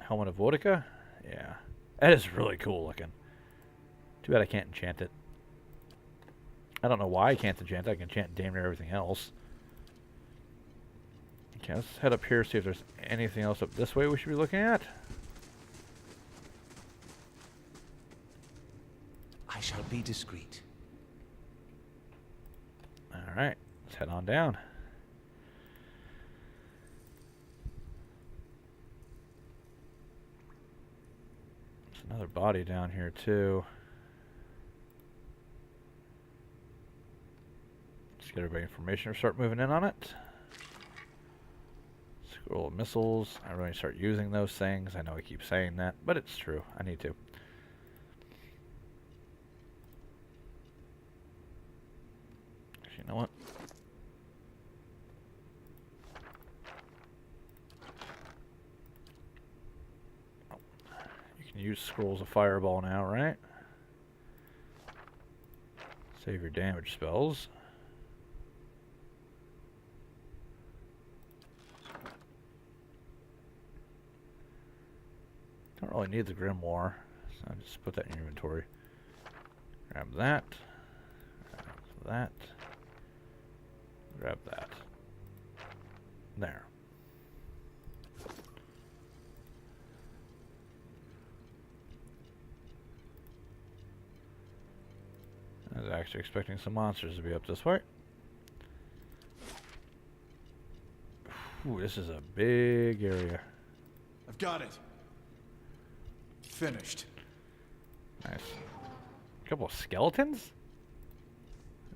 Helmet of Vodka? Yeah. That is really cool looking. Too bad I can't enchant it. I don't know why I can't enchant it. I can enchant damn near everything else. Okay, let's head up here, see if there's anything else up this way we should be looking at. I shall be discreet. Alright, let's head on down. There's another body down here too. Let's get everybody information or start moving in on it. Scroll of missiles. I really start using those things. I know I keep saying that, but it's true. I need to. Actually, you know what? Oh. You can use scrolls of fireball now, right? Save your damage spells. Don't really need the grimoire, so I'll just put that in your inventory. Grab that. Grab that. Grab that. There. I was actually expecting some monsters to be up this way. Ooh, this is a big area. I've got it. Finished. Nice. A couple of skeletons?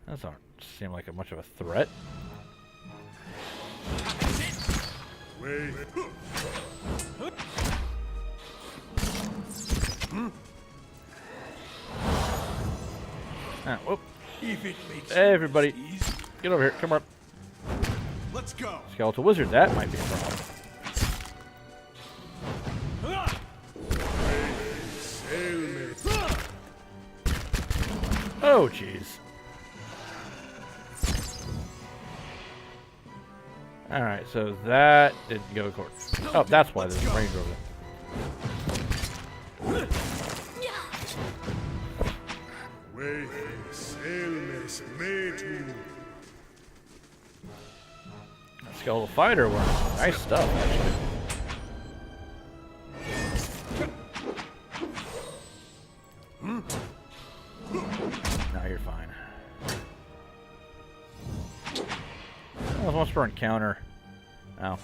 Those don't seem like much of a threat. Wait. Ah, whoop. If it makes Everybody, you sneeze. get over here. Come on. Let's go. Skeletal wizard, that might be a problem. Oh, jeez. Alright, so that didn't go according. Oh, that's why there's a range over there. Wait. Sailmates made to. Skeletal fighter wearing nice stuff, actually. Now you're fine. That was once per encounter. Ow.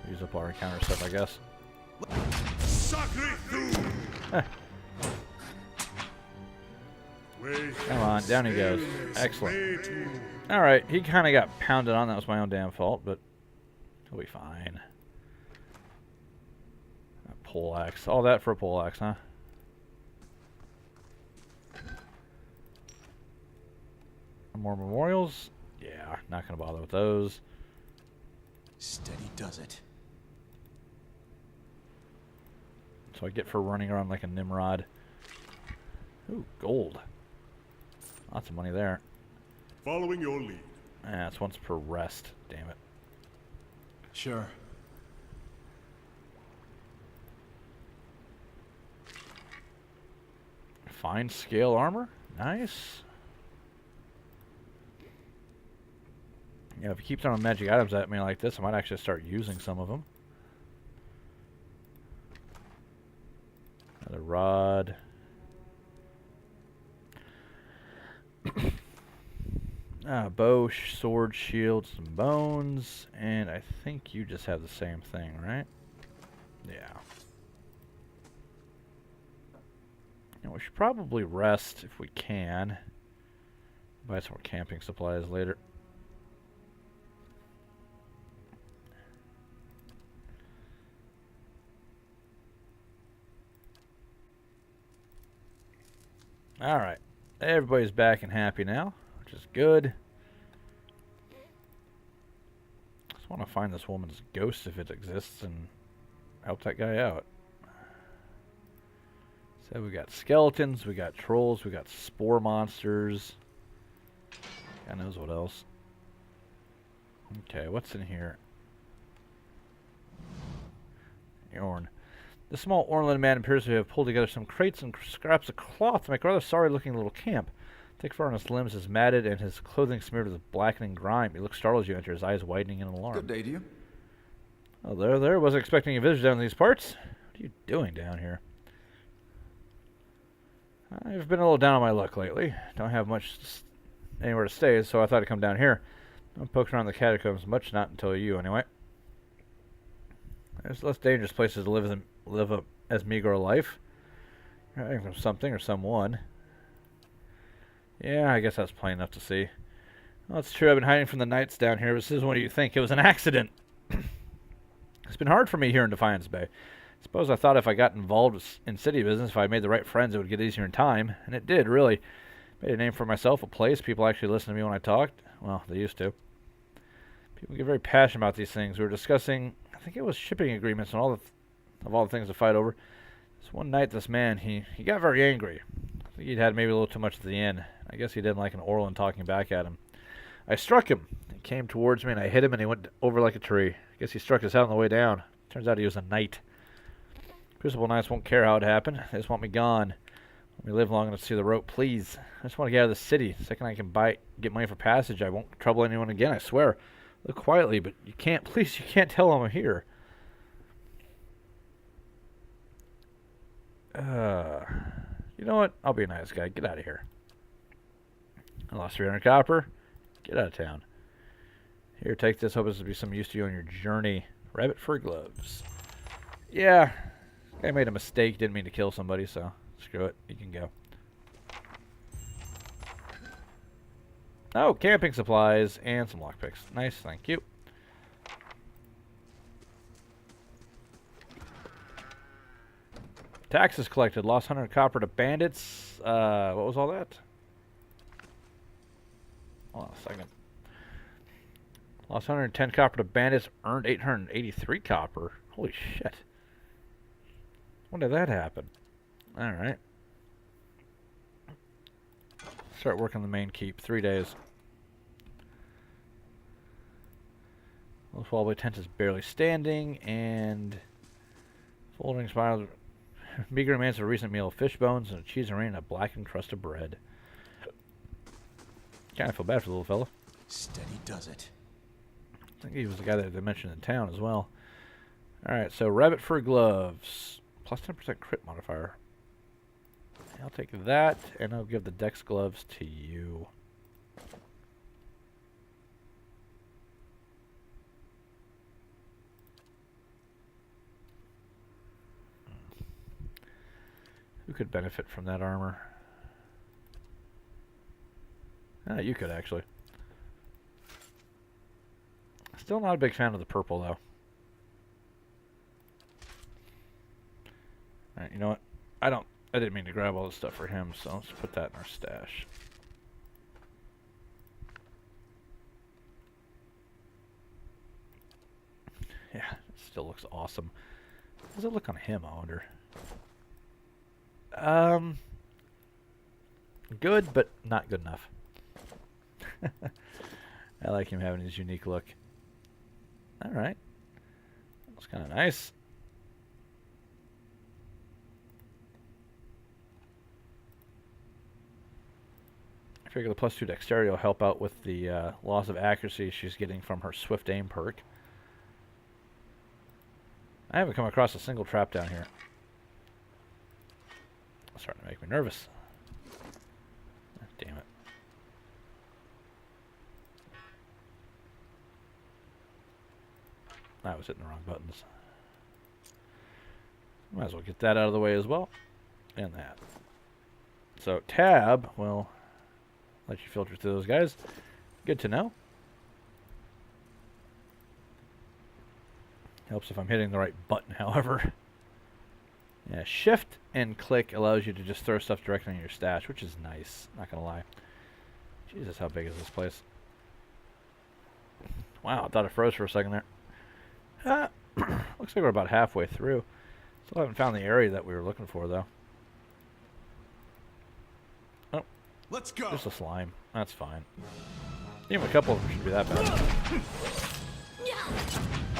Use up our encounter stuff, I guess. Sacre Thum. Come on, down he goes. Excellent. Alright, he kind of got pounded on. That was my own damn fault, but he'll be fine. A poleaxe. All that for a poleaxe, huh? More memorials? Yeah, not going to bother with those. Steady does it. So I get for running around like a Nimrod. Ooh, gold. Lots of money there. Following your lead. Ah, it's once per rest. Damn it. Sure. Fine scale armor. Nice. Yeah, if you keep throwing magic items at me like this, I might actually start using some of them. Another rod. Bow, sword, shield, some bones, and I think you just have the same thing, right? Yeah. And we should probably rest if we can. Buy some more camping supplies later. Alright. Everybody's back and happy now, which is good. Just want to find this woman's ghost if it exists and help that guy out. So we got skeletons, we got trolls, we got spore monsters. God knows what else. Okay, what's in here? Yarn. The small Orland man appears to have pulled together some crates and scraps of cloth to make a rather sorry-looking little camp. Thick fur on his limbs is matted, and his clothing smeared with blackening grime. He looks startled as you enter, his eyes widening in alarm. Good day to you. Oh, there. Wasn't expecting a visitor down in these parts. What are you doing down here? I've been a little down on my luck lately. Don't have much anywhere to stay, so I thought I'd come down here. Don't poke around the catacombs much, not until you, anyway. There's less dangerous places to live as meager a life. You're hiding from something or someone. Yeah, I guess that's plain enough to see. Well, it's true, I've been hiding from the knights down here, but this is what do you think? It was an accident. It's been hard for me here in Defiance Bay. Suppose I thought if I got involved in city business, if I made the right friends, it would get easier in time. And it did, really. Made a name for myself, a place. People actually listened to me when I talked. Well, they used to. People get very passionate about these things. We were discussing, I think it was shipping agreements and all the things to fight over. This one night, this man, he got very angry. I think he'd had maybe a little too much at the end. I guess he didn't like an Orland talking back at him. I struck him. He came towards me, and I hit him, and he went over like a tree. I guess he struck his head on the way down. Turns out he was a knight. Crucible Knights won't care how it happened. They just want me gone. Let me live long enough to see the rope, please. I just want to get out of the city. The second I can get money for passage, I won't trouble anyone again, I swear. Live quietly, but you can't, please, you can't tell I'm here. You know what? I'll be a nice guy. Get out of here. I lost 300 copper. Get out of town. Here, take this. Hope this will be some use to you on your journey. Rabbit fur gloves. Yeah. I made a mistake. Didn't mean to kill somebody, so screw it. You can go. Oh, camping supplies and some lockpicks. Nice, thank you. Taxes collected. Lost 100 copper to bandits. What was all that? Hold on a second. Lost 110 copper to bandits. Earned 883 copper. Holy shit. When did that happen? Alright. Start working the main keep. 3 days. This wobbly tent is barely standing, and folding spirals. Meager remains of a recent meal of fish bones and a cheese and rain and a blackened crust of bread. Kind of feel bad for the little fella. Steady does it. I think he was the guy that they mentioned in town as well. Alright, so rabbit fur gloves. Plus 10% crit modifier. I'll take that, and I'll give the dex gloves to you. Who could benefit from that armor? Ah, you could, actually. Still not a big fan of the purple, though. Alright, you know what? I didn't mean to grab all this stuff for him, so let's put that in our stash. Yeah, it still looks awesome. How does it look on him, I wonder? Good, but not good enough. I like him having his unique look. Alright. That's kind of nice. I figure the +2 dexterity will help out with the loss of accuracy she's getting from her swift aim perk. I haven't come across a single trap down here. It's starting to make me nervous. Damn it. I was hitting the wrong buttons. Might as well get that out of the way as well. And that. So tab will let you filter through those guys. Good to know. Helps if I'm hitting the right button, however. Yeah, shift and click allows you to just throw stuff directly in your stash, which is nice, not gonna lie. Jesus, how big is this place? Wow, I thought it froze for a second there. Looks like we're about halfway through. Still haven't found the area that we were looking for, though. Oh, Let's go. just a slime. That's fine. Even a couple of them should be that bad.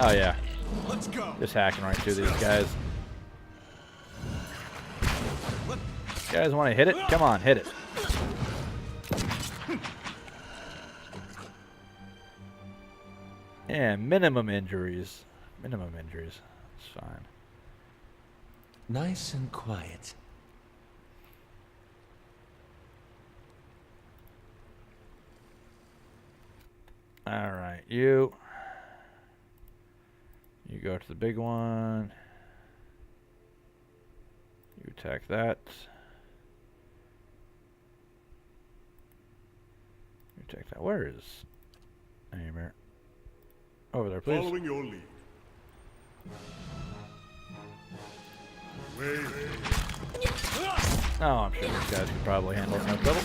Oh, yeah. Let's go. Just hacking right through these guys. You guys want to hit it? Come on, hit it. And minimum injuries. Minimum injuries. It's fine. Nice and quiet. Alright, you go to the big one. You attack that. You attack that. Where is Aimer? Over there, please. Following your lead. Wait. Oh, I'm sure these guys could probably handle it no trouble.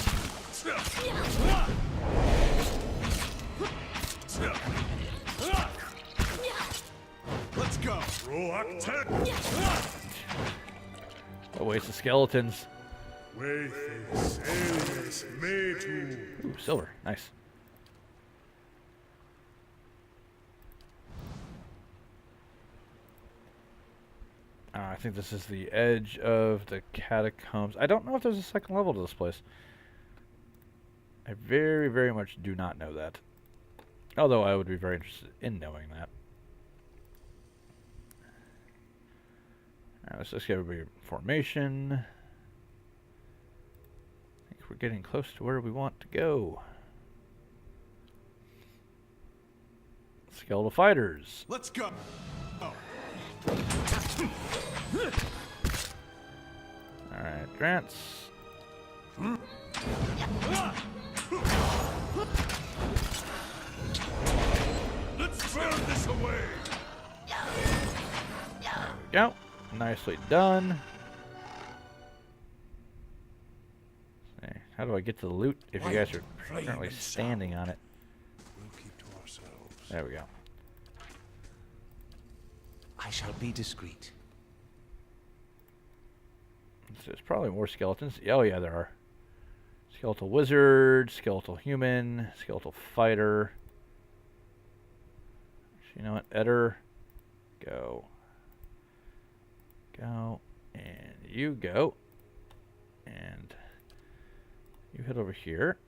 Let's go. Proactive. A waste of skeletons. Wayface, alias, Maytu. Ooh, silver. Nice. I think this is the edge of the catacombs. I don't know if there's a second level to this place. I very, very much do not know that. Although I would be very interested in knowing that. Alright, let's just get everybody formation. I think we're getting close to where we want to go. Skeletal fighters. Let's go. Alright, Grants. Let's burn this away. There we go. Nicely done. Okay, how do I get to the loot if you guys are currently standing on it? We'll keep to ourselves. There we go. I shall be discreet. There's probably more skeletons. Oh yeah, there are. Skeletal wizard, skeletal human, skeletal fighter. You know what? Eder, go. Go. And you go. And you head over here.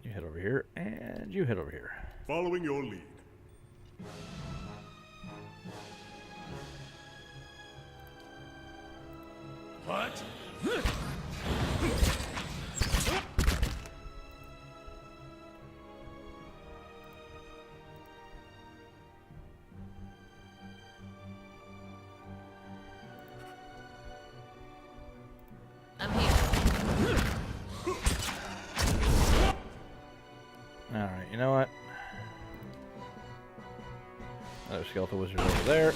You head over here. And you head over here. Following your lead. What? I'm here. Alright, you know what? Another skeletal wizard over there.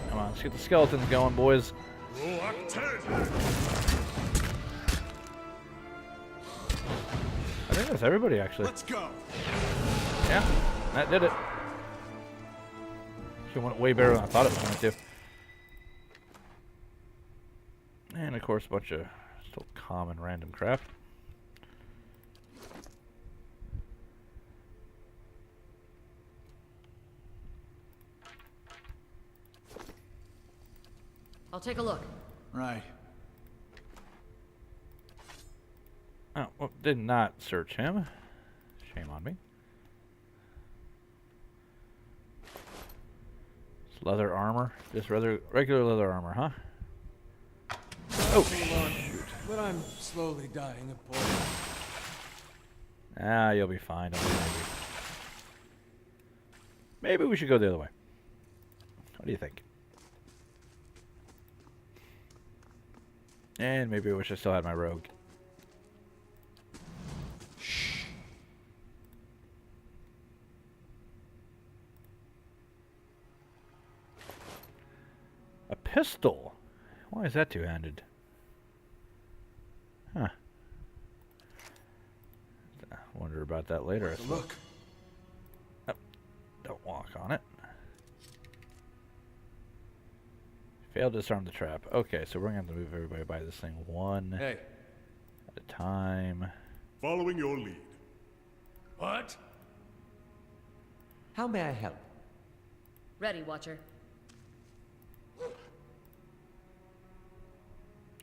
Come on, let's get the skeletons going, boys. Proactive. I think that's everybody, actually. Let's go. Yeah, that did it. It went way better than I thought it was going to. And of course, a bunch of still common random crap. I'll take a look. Right. Oh, well, did not search him. Shame on me. It's leather armor. Just regular leather armor, huh? Oh, shoot. But I'm slowly dying of poison. Ah, you'll be fine. Don't worry. Maybe we should go the other way. What do you think? And maybe I wish I still had my rogue. A pistol? Why is that two-handed? Huh. Wonder about that later. I suppose. Look. Oh, don't walk on it. Failed to disarm the trap. Okay, so we're going to have to move everybody by this thing one Hey. at a time. Following your lead. What? How may I help? Ready, Watcher. Do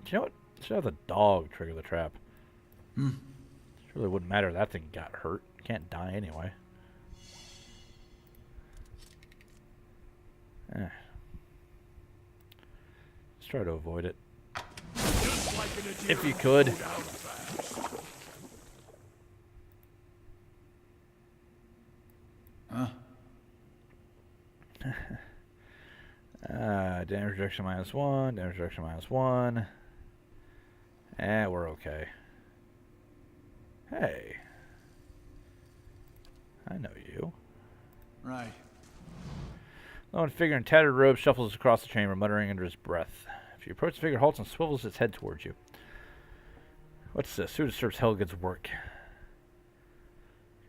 you know what? Should have the dog trigger the trap. Surely wouldn't matter if that thing got hurt. Can't die anyway. Let's try to avoid it. If you could. Damage reduction -1, damage reduction -1. We're okay. Hey. I know you. Right. Lone figure in tattered robe shuffles across the chamber, muttering under his breath. If you approach the figure, halts and swivels its head towards you. What's this? Who disturbs Helge's work?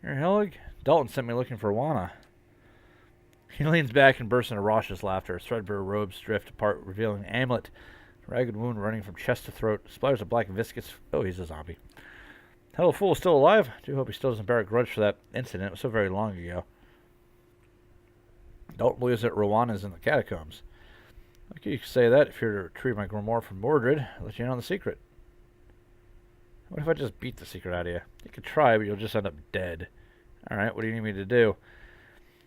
You're Helge? Dalton sent me looking for Wana. He leans back and bursts into raucous laughter. Threadbare robes drift apart, revealing an amulet. A ragged wound running from chest to throat. Splatters of black viscous. Oh, he's a zombie. Hello, fool is still alive? Do hope he still doesn't bear a grudge for that incident. It was so very long ago. Dalton believes that Rowana's in the catacombs. Like you could say that if you're to retrieve my grimoire from Mordred. I'll let you in on the secret. What if I just beat the secret out of you? You could try, but you'll just end up dead. Alright, what do you need me to do?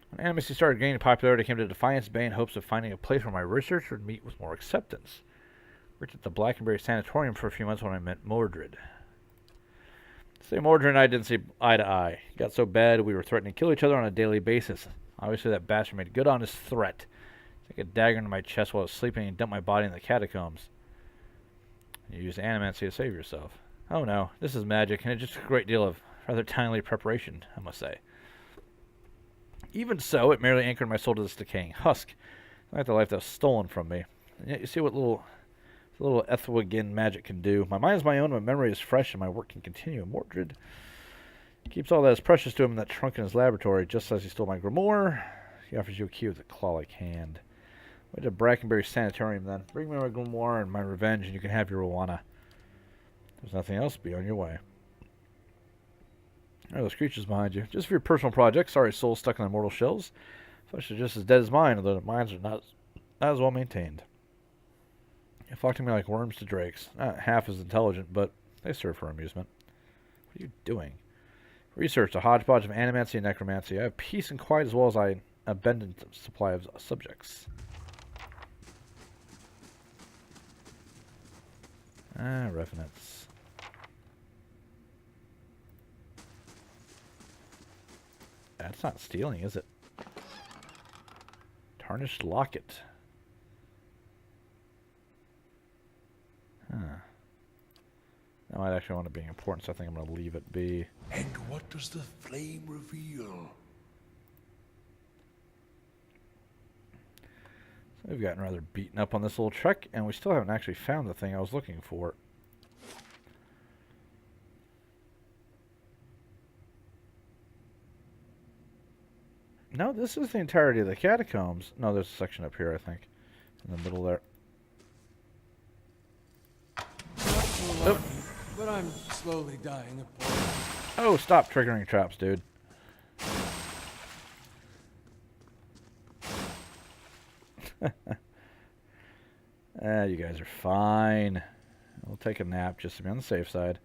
When Animacy started gaining popularity, I came to Defiance Bay in hopes of finding a place where my research would meet with more acceptance. Worked at the Blackenberry Sanatorium for a few months when I met Mordred. Say Mordred and I didn't see eye to eye. It got so bad we were threatening to kill each other on a daily basis. Obviously that bastard made good on his threat. Take a dagger into my chest while I was sleeping and dump my body in the catacombs. You used animancy to save yourself. Oh no, this is magic, and it just took a great deal of rather timely preparation, I must say. Even so, it merely anchored my soul to this decaying husk, like the life that was stolen from me. And yet you see what little Ethwagan magic can do. My mind is my own, my memory is fresh, and my work can continue. Mordred keeps all that is precious to him in that trunk in his laboratory. Just as he stole my grimoire, he offers you a key with a claw-like hand. Wait to Brackenberry Sanatorium, then. Bring me my grimoire and my revenge, and you can have your Rowana. There's nothing else. Be on your way. There are those creatures behind you. Just for your personal project. Sorry, souls stuck in their mortal shells. Flesh is just as dead as mine, although the minds are not as well maintained. You flock to me like worms to drakes. Not half as intelligent, but they serve for amusement. What are you doing? Research, a hodgepodge of animancy and necromancy. I have peace and quiet as well as an abundant supply of subjects. Revenants. That's not stealing, is it? Tarnished locket. Huh. That might actually want to be important, so I think I'm going to leave it be. And what does the flame reveal? So we've gotten rather beaten up on this little trek, and we still haven't actually found the thing I was looking for. No, this is the entirety of the catacombs. No, there's a section up here, I think. In the middle there. Not so lucky, but I'm slowly dying of boredom. Oh, stop triggering traps, dude. You guys are fine. I'll take a nap just to be on the safe side.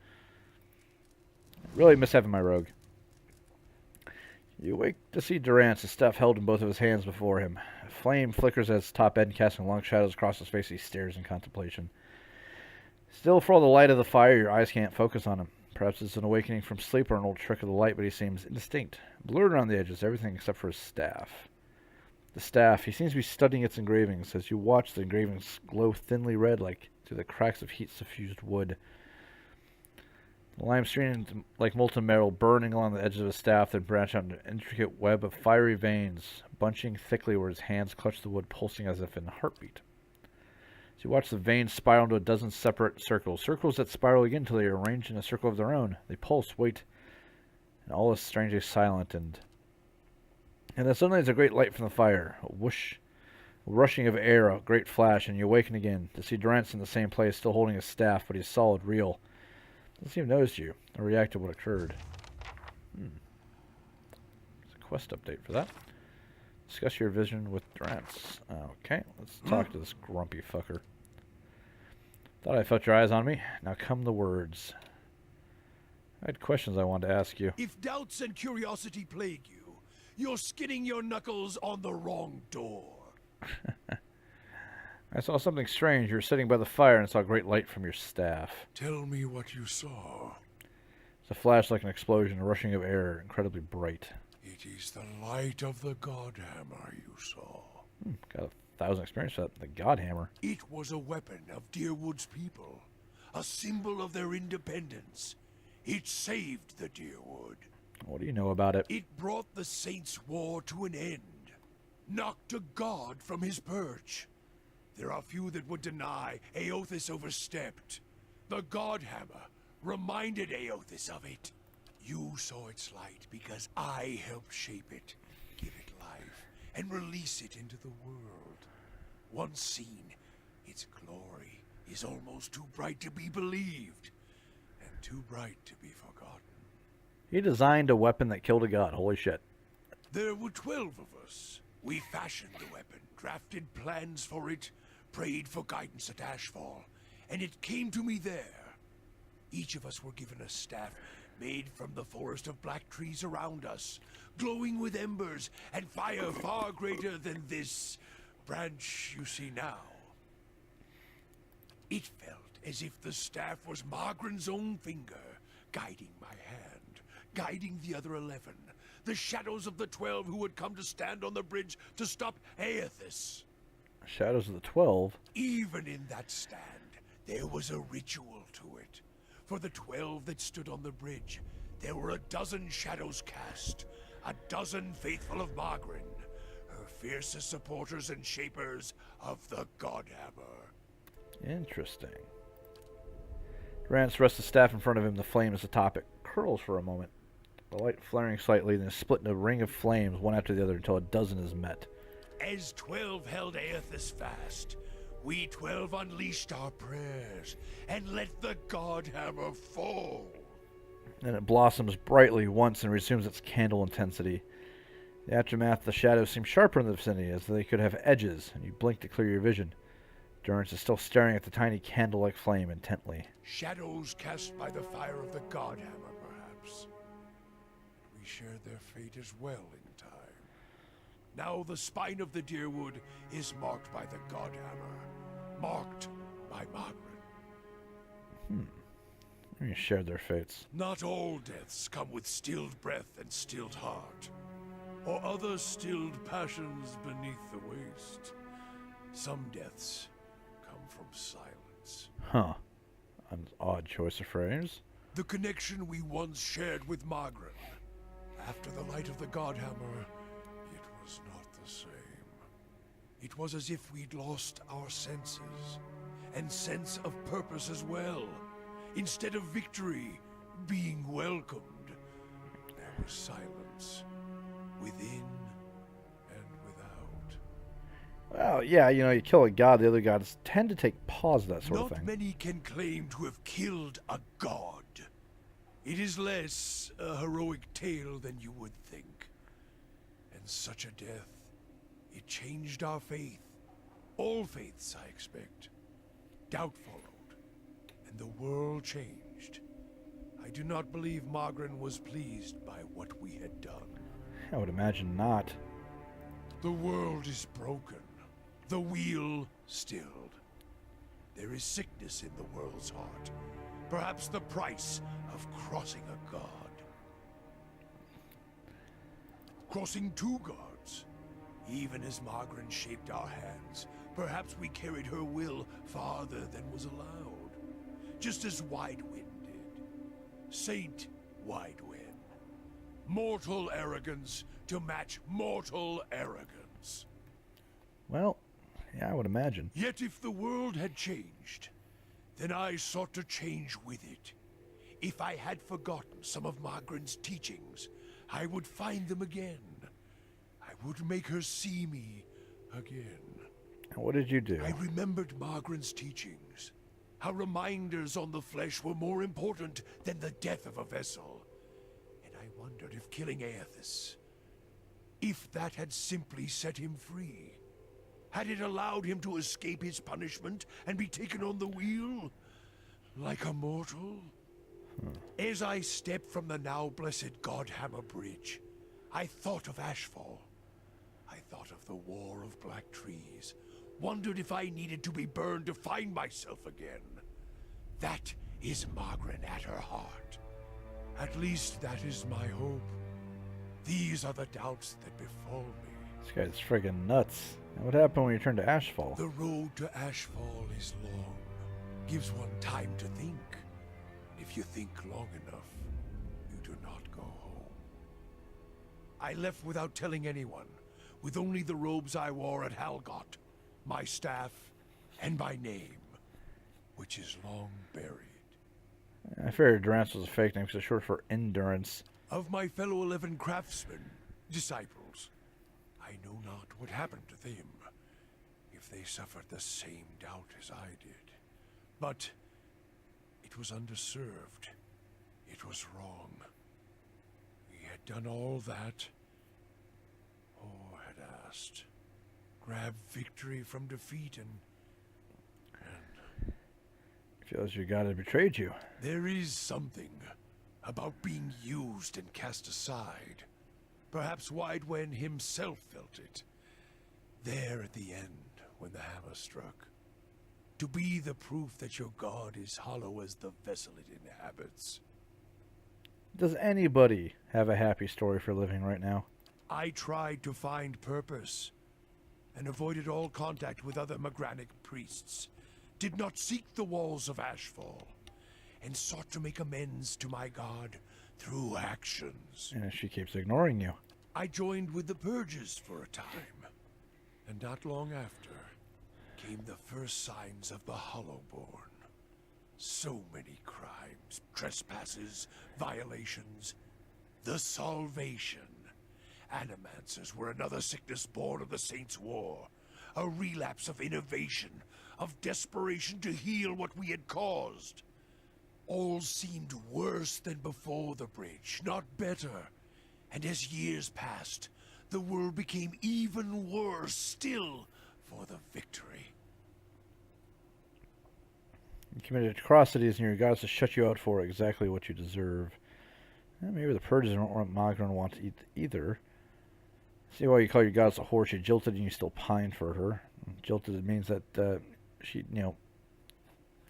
Really miss having my rogue. You wake to see Durant's staff held in both of his hands before him. A flame flickers at his top end, casting long shadows across his face. He stares in contemplation. Still, for all the light of the fire, your eyes can't focus on him. Perhaps it's an awakening from sleep or an old trick of the light, but he seems indistinct. Blurred around the edges, everything except for his staff. The staff, he seems to be studying its engravings. As you watch, the engravings glow thinly red like through the cracks of heat-suffused wood. The lime stream like molten metal, burning along the edges of his staff, then branch out into an intricate web of fiery veins, bunching thickly where his hands clutch the wood, pulsing as if in a heartbeat. As you watch the veins spiral into a dozen separate circles, circles that spiral again until they are arranged in a circle of their own. They pulse, wait, and all is strangely silent, and then suddenly there's a great light from the fire, a whoosh, a rushing of air, a great flash, and you awaken again to see Durant's in the same place, still holding his staff, but he's solid, real. Doesn't seem to notice you or react to what occurred. There's a quest update for that. Discuss your vision with Durant's. Okay, let's talk to this grumpy fucker. Thought I felt your eyes on me. Now come the words. I had questions I wanted to ask you. If doubts and curiosity plague you, you're skidding your knuckles on the wrong door. I saw something strange. You were sitting by the fire and saw a great light from your staff. Tell me what you saw. It's a flash like an explosion, a rushing of air, incredibly bright. It is the light of the Godhammer you saw. Got 1,000 experience for that. The Godhammer. It was a weapon of Deerwood's people, a symbol of their independence. It saved the Deerwood. What do you know about it? It brought the Saints' War to an end, knocked a god from his perch. There are few that would deny Aothis overstepped. The Godhammer reminded Aothis of it. You saw its light because I helped shape it, give it life, and release it into the world. Once seen, its glory is almost too bright to be believed, and too bright to be forgotten. He designed a weapon that killed a god. Holy shit. There were 12 of us. We fashioned the weapon, drafted plans for it, prayed for guidance at Ashfall, and it came to me there. Each of us were given a staff made from the forest of black trees around us, glowing with embers and fire far greater than this branch you see now. It felt as if the staff was Margaren's own finger, guiding my hand, guiding the other 11, the shadows of the 12 who had come to stand on the bridge to stop Aothis. Shadows of the 12? Even in that stand, there was a ritual to it. For the 12 that stood on the bridge, there were 12 shadows cast, 12 faithful of Margren, her fiercest supporters and shapers of the Godhammer. Interesting. Durant rests the staff in front of him. The flame as atop it curls for a moment. The light flaring slightly, then split in a ring of flames, one after the other, until 12 is met. As 12 held Aothis fast, we 12 unleashed our prayers and let the Godhammer fall. Then it blossoms brightly once and resumes its candle intensity. The aftermath, the shadows seem sharper in the vicinity, as though they could have edges, and you blink to clear your vision. Durance is still staring at the tiny candle-like flame intently. Shadows cast by the fire of the Godhammer, perhaps. We shared their fate as well in time. Now the spine of the Deerwood is marked by the Godhammer, marked by Margaret. You shared their fates. Not all deaths come with stilled breath and stilled heart, or other stilled passions beneath the waste. Some deaths come from silence. Huh. An odd choice of phrase. The connection we once shared with Margaret. After the light of the Godhammer, it was not the same. It was as if we'd lost our senses, and sense of purpose as well. Instead of victory being welcomed, there was silence within Well, yeah, you know, you kill a god, the other gods tend to take pause, that sort of Not thing. many can claim to have killed a god. It is less a heroic tale than you would think. And such a death, it changed our faith. All faiths, I expect. Doubt followed, and the world changed. I do not believe Margaret was pleased by what we had done. I would imagine not. The world is broken, the wheel stilled. There is sickness in the world's heart. Perhaps the price of crossing a god. Crossing two gods. Even as Margaret shaped our hands, perhaps we carried her will farther than was allowed. Just as Widewind did. Saint Widewind. Mortal arrogance to match mortal arrogance. Well, yeah, I would imagine. Yet if the world had changed, then I sought to change with it. If I had forgotten some of Margaret's teachings, I would find them again. I would make her see me again. And what did you do? I remembered Margaret's teachings. How reminders on the flesh were more important than the death of a vessel. And I wondered if killing Aethys, if that had simply set him free. Had it allowed him to escape his punishment and be taken on the wheel? Like a mortal? As I stepped from the now blessed Godhammer Bridge, I thought of Ashfall. I thought of the War of Black Trees. Wondered if I needed to be burned to find myself again. That is Margaret at her heart. At least that is my hope. These are the doubts that befall me. This guy's friggin' nuts. And what happened when you turned to Ashfall? The road to Ashfall is long. Gives one time to think. If you think long enough, you do not go home. I left without telling anyone, with only the robes I wore at Halgot, my staff, and my name, which is long buried. I figured Durance was a fake name because it's short for endurance. Of my fellow 11 craftsmen, disciples, I know not what happened to them, if they suffered the same doubt as I did. But it was underserved. It was wrong. We had done all that, or had asked. Grab victory from defeat and Feels your god had betrayed you. there is something about being used and cast aside. Perhaps Widewen himself felt it. There at the end, when the hammer struck. To be the proof that your god is hollow as the vessel it inhabits. Does anybody have a happy story for a living right now? I tried to find purpose, and avoided all contact with other Magranic priests. Did not seek the walls of Ashfall, and sought to make amends to my god through actions. And she keeps ignoring you. I joined with the Purges for a time, and not long after came the first signs of the Hollowborn. So many crimes, trespasses, violations. The Salvation. Animancers were another sickness born of the Saints' War. A relapse of innovation, of desperation to heal what we had caused. All seemed worse than before the bridge, not better. And as years passed, the world became even worse still for the victory. You committed atrocities and your gods to shut you out for exactly what you deserve. Maybe the Purges don't want Magron want to eat either. See why you call your goddess a whore. She jilted and you still pine for her. Jilted means that she,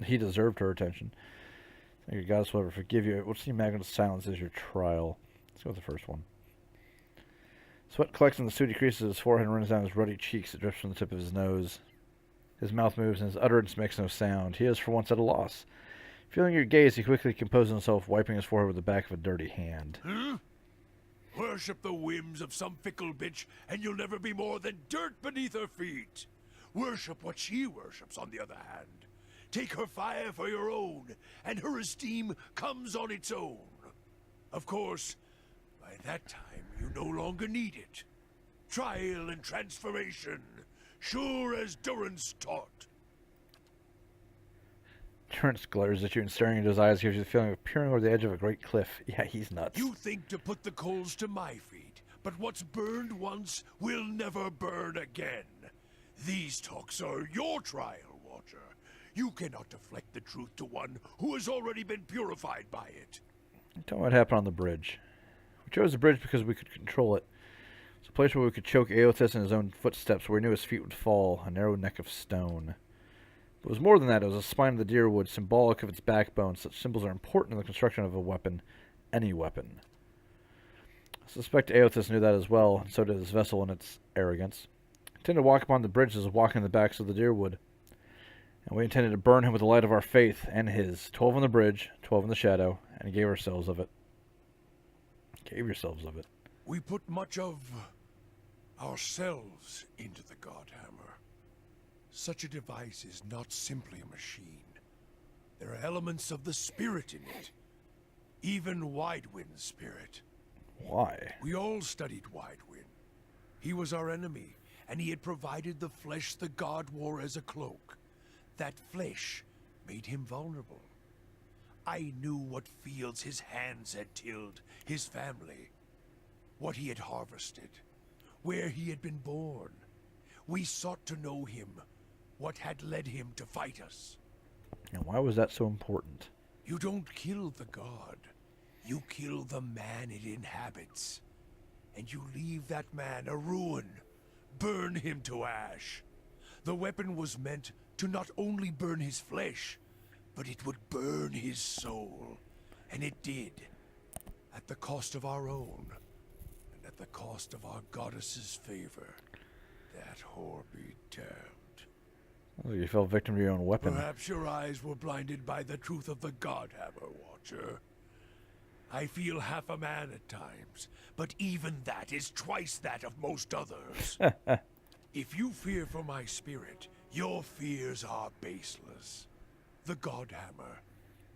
he deserved her attention. Your goddess will ever forgive you. We'll see Magron's silence as your trial. Let's go with the first one. Sweat collects in the suit. He creases his forehead and runs down his ruddy cheeks. It drips from the tip of his nose. His mouth moves and his utterance makes no sound. He is for once at a loss. Feeling your gaze, he quickly composes himself, wiping his forehead with the back of a dirty hand. Huh? Worship the whims of some fickle bitch, and you'll never be more than dirt beneath her feet. Worship what she worships, on the other hand. Take her fire for your own, and her esteem comes on its own. Of course, by that time, you no longer need it. Trial and transformation. sure as Durin's taught. Terrence glares at you and staring into his eyes gives you the feeling of peering over the edge of a great cliff. Yeah, he's nuts. You think to put the coals to my feet, but what's burned once will never burn again. These talks are your trial, Watcher. You cannot deflect the truth to one who has already been purified by it. Tell me what happened on the bridge. We chose the bridge because we could control it. It's a place where we could choke Aothas in his own footsteps, where he knew his feet would fall, a narrow neck of stone. But it was more than that. It was a spine of the deer wood, symbolic of its backbone. Such symbols are important in the construction of a weapon, any weapon. I suspect Aothas knew that as well, and so did his vessel in its arrogance. He intended to walk upon the bridge as walking the backs of the deer wood. And we intended to burn him with the light of our faith and his. 12 on the bridge, 12 in the shadow, and gave ourselves of it. Gave yourselves of it. We put much of ourselves into the Godhammer. Such a device is not simply a machine. There are elements of the spirit in it. Even Widewind's spirit. Why? We all studied Widewind. He was our enemy, and he had provided the flesh the god wore as a cloak. That flesh made him vulnerable. I knew what fields his hands had tilled, his family, what he had harvested, where he had been born. We sought to know him, what had led him to fight us. And why was that so important? You don't kill the god. You kill the man it inhabits. And you leave that man a ruin. Burn him to ash. The weapon was meant to not only burn his flesh, but it would burn his soul. And it did. At the cost of our own. And at the cost of our goddess's favor. That whore be damned. Oh, you fell victim to your own weapon. Perhaps your eyes were blinded by the truth of the Godhammer, Watcher. I feel half a man at times, but even that is twice that of most others. If you fear for my spirit, your fears are baseless. The Godhammer,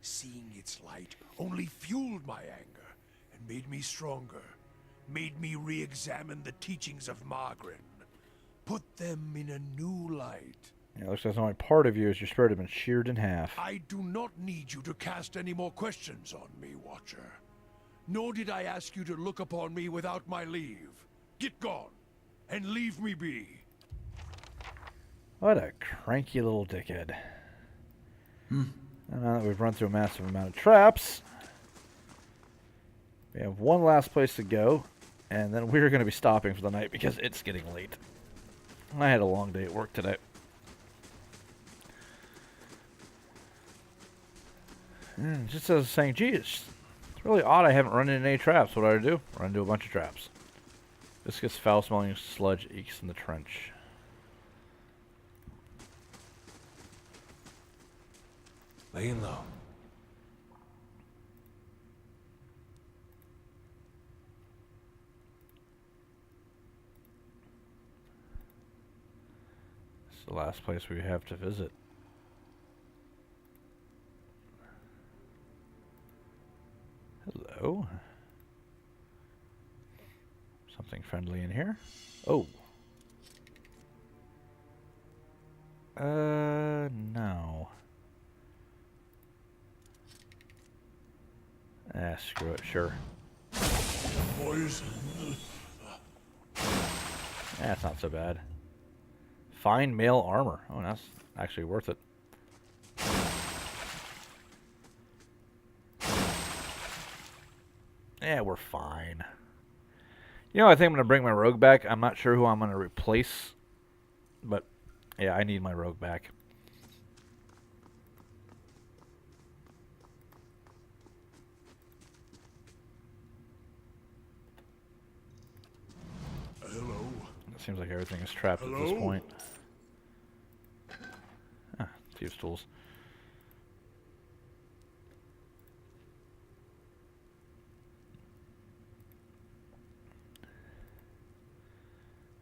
seeing its light, only fueled my anger and made me stronger, made me re-examine the teachings of Margaret, put them in a new light. Yeah, looks like only part of you as your spirit had been sheared in half. I do not need you to cast any more questions on me, Watcher. Nor did I ask you to look upon me without my leave. Get gone, and leave me be. What a cranky little dickhead. And now that we've run through a massive amount of traps, we have one last place to go, and then we're going to be stopping for the night because it's getting late. I had a long day at work today. And just as saying, geez, it's really odd I haven't run into any traps. What do I do? Run into a bunch of traps. This gets foul-smelling sludge eeks in the trench. Laying low. This is the last place we have to visit. Hello. Something friendly in here. Oh. No. Screw it, sure. Poison. That's not so bad. Fine male armor. Oh, that's actually worth it. Yeah, we're fine. You know, I think I'm going to bring my rogue back. I'm not sure who I'm going to replace. But, yeah, I need my rogue back. Hello. It seems like everything is trapped at this Hello? point. Ah, thieves' tools.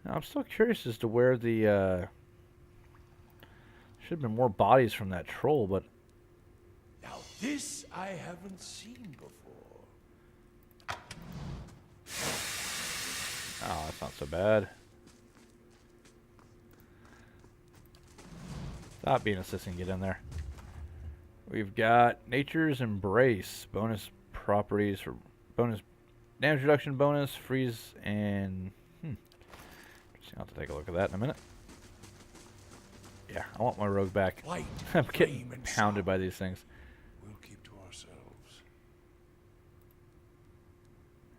Now, I'm still curious as to where the, should have been more bodies from that troll, but... Now this I haven't seen before. Oh, that's not so bad. Stop being a sissy and get in there. We've got Nature's Embrace. Bonus properties for bonus damage reduction bonus, freeze, and... I'll have to take a look at that in a minute. Yeah, I want my rogue back. Light, I'm getting flame, and pounded sound. by these things. We'll keep to ourselves.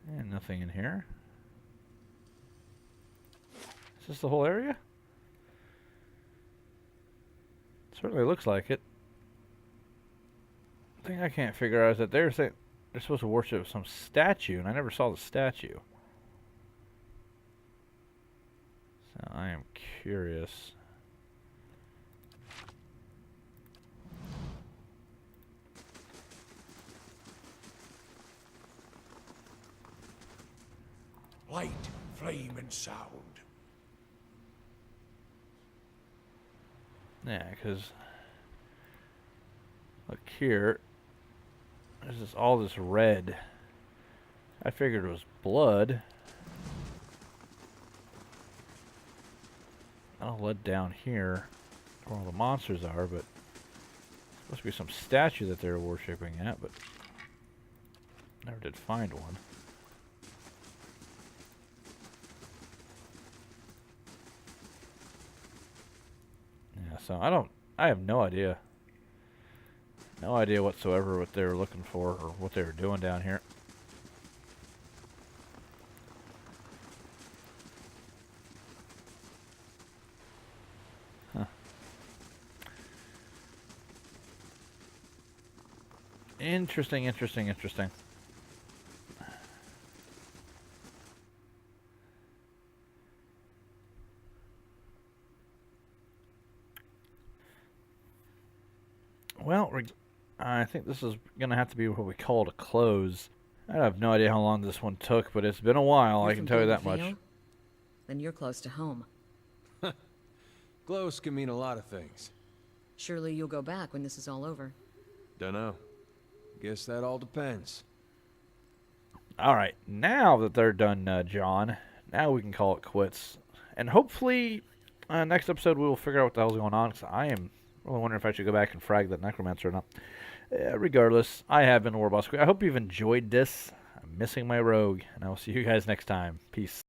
And nothing in here. Is this the whole area? Certainly looks like it. The thing I can't figure out is that they're supposed to worship some statue, and I never saw the statue. So I am curious. Light, flame, and sound. Yeah, because look here. There's all this red. I figured it was blood. I'll let down here where all the monsters are, but supposed to be some statue that they're worshipping at, but never did find one. Yeah, so I have no idea. No idea whatsoever what they were looking for or what they were doing down here. Huh. Interesting, interesting, interesting. Well, I think this is going to have to be what we call it a close. I have no idea how long this one took, but it's been a while, You're I can from tell you Blue that much. Vale? Then you're close to home. Close can mean a lot of things. Surely you'll go back when this is all over. Dunno. Guess that all depends. Alright, now that they're done, John, now we can call it quits. And hopefully, next episode we will figure out what the hell's going on, because I am really wondering if I should go back and frag that necromancer or not. Regardless, I have been Warboss. I hope you've enjoyed this. I'm missing my rogue, and I will see you guys next time. Peace.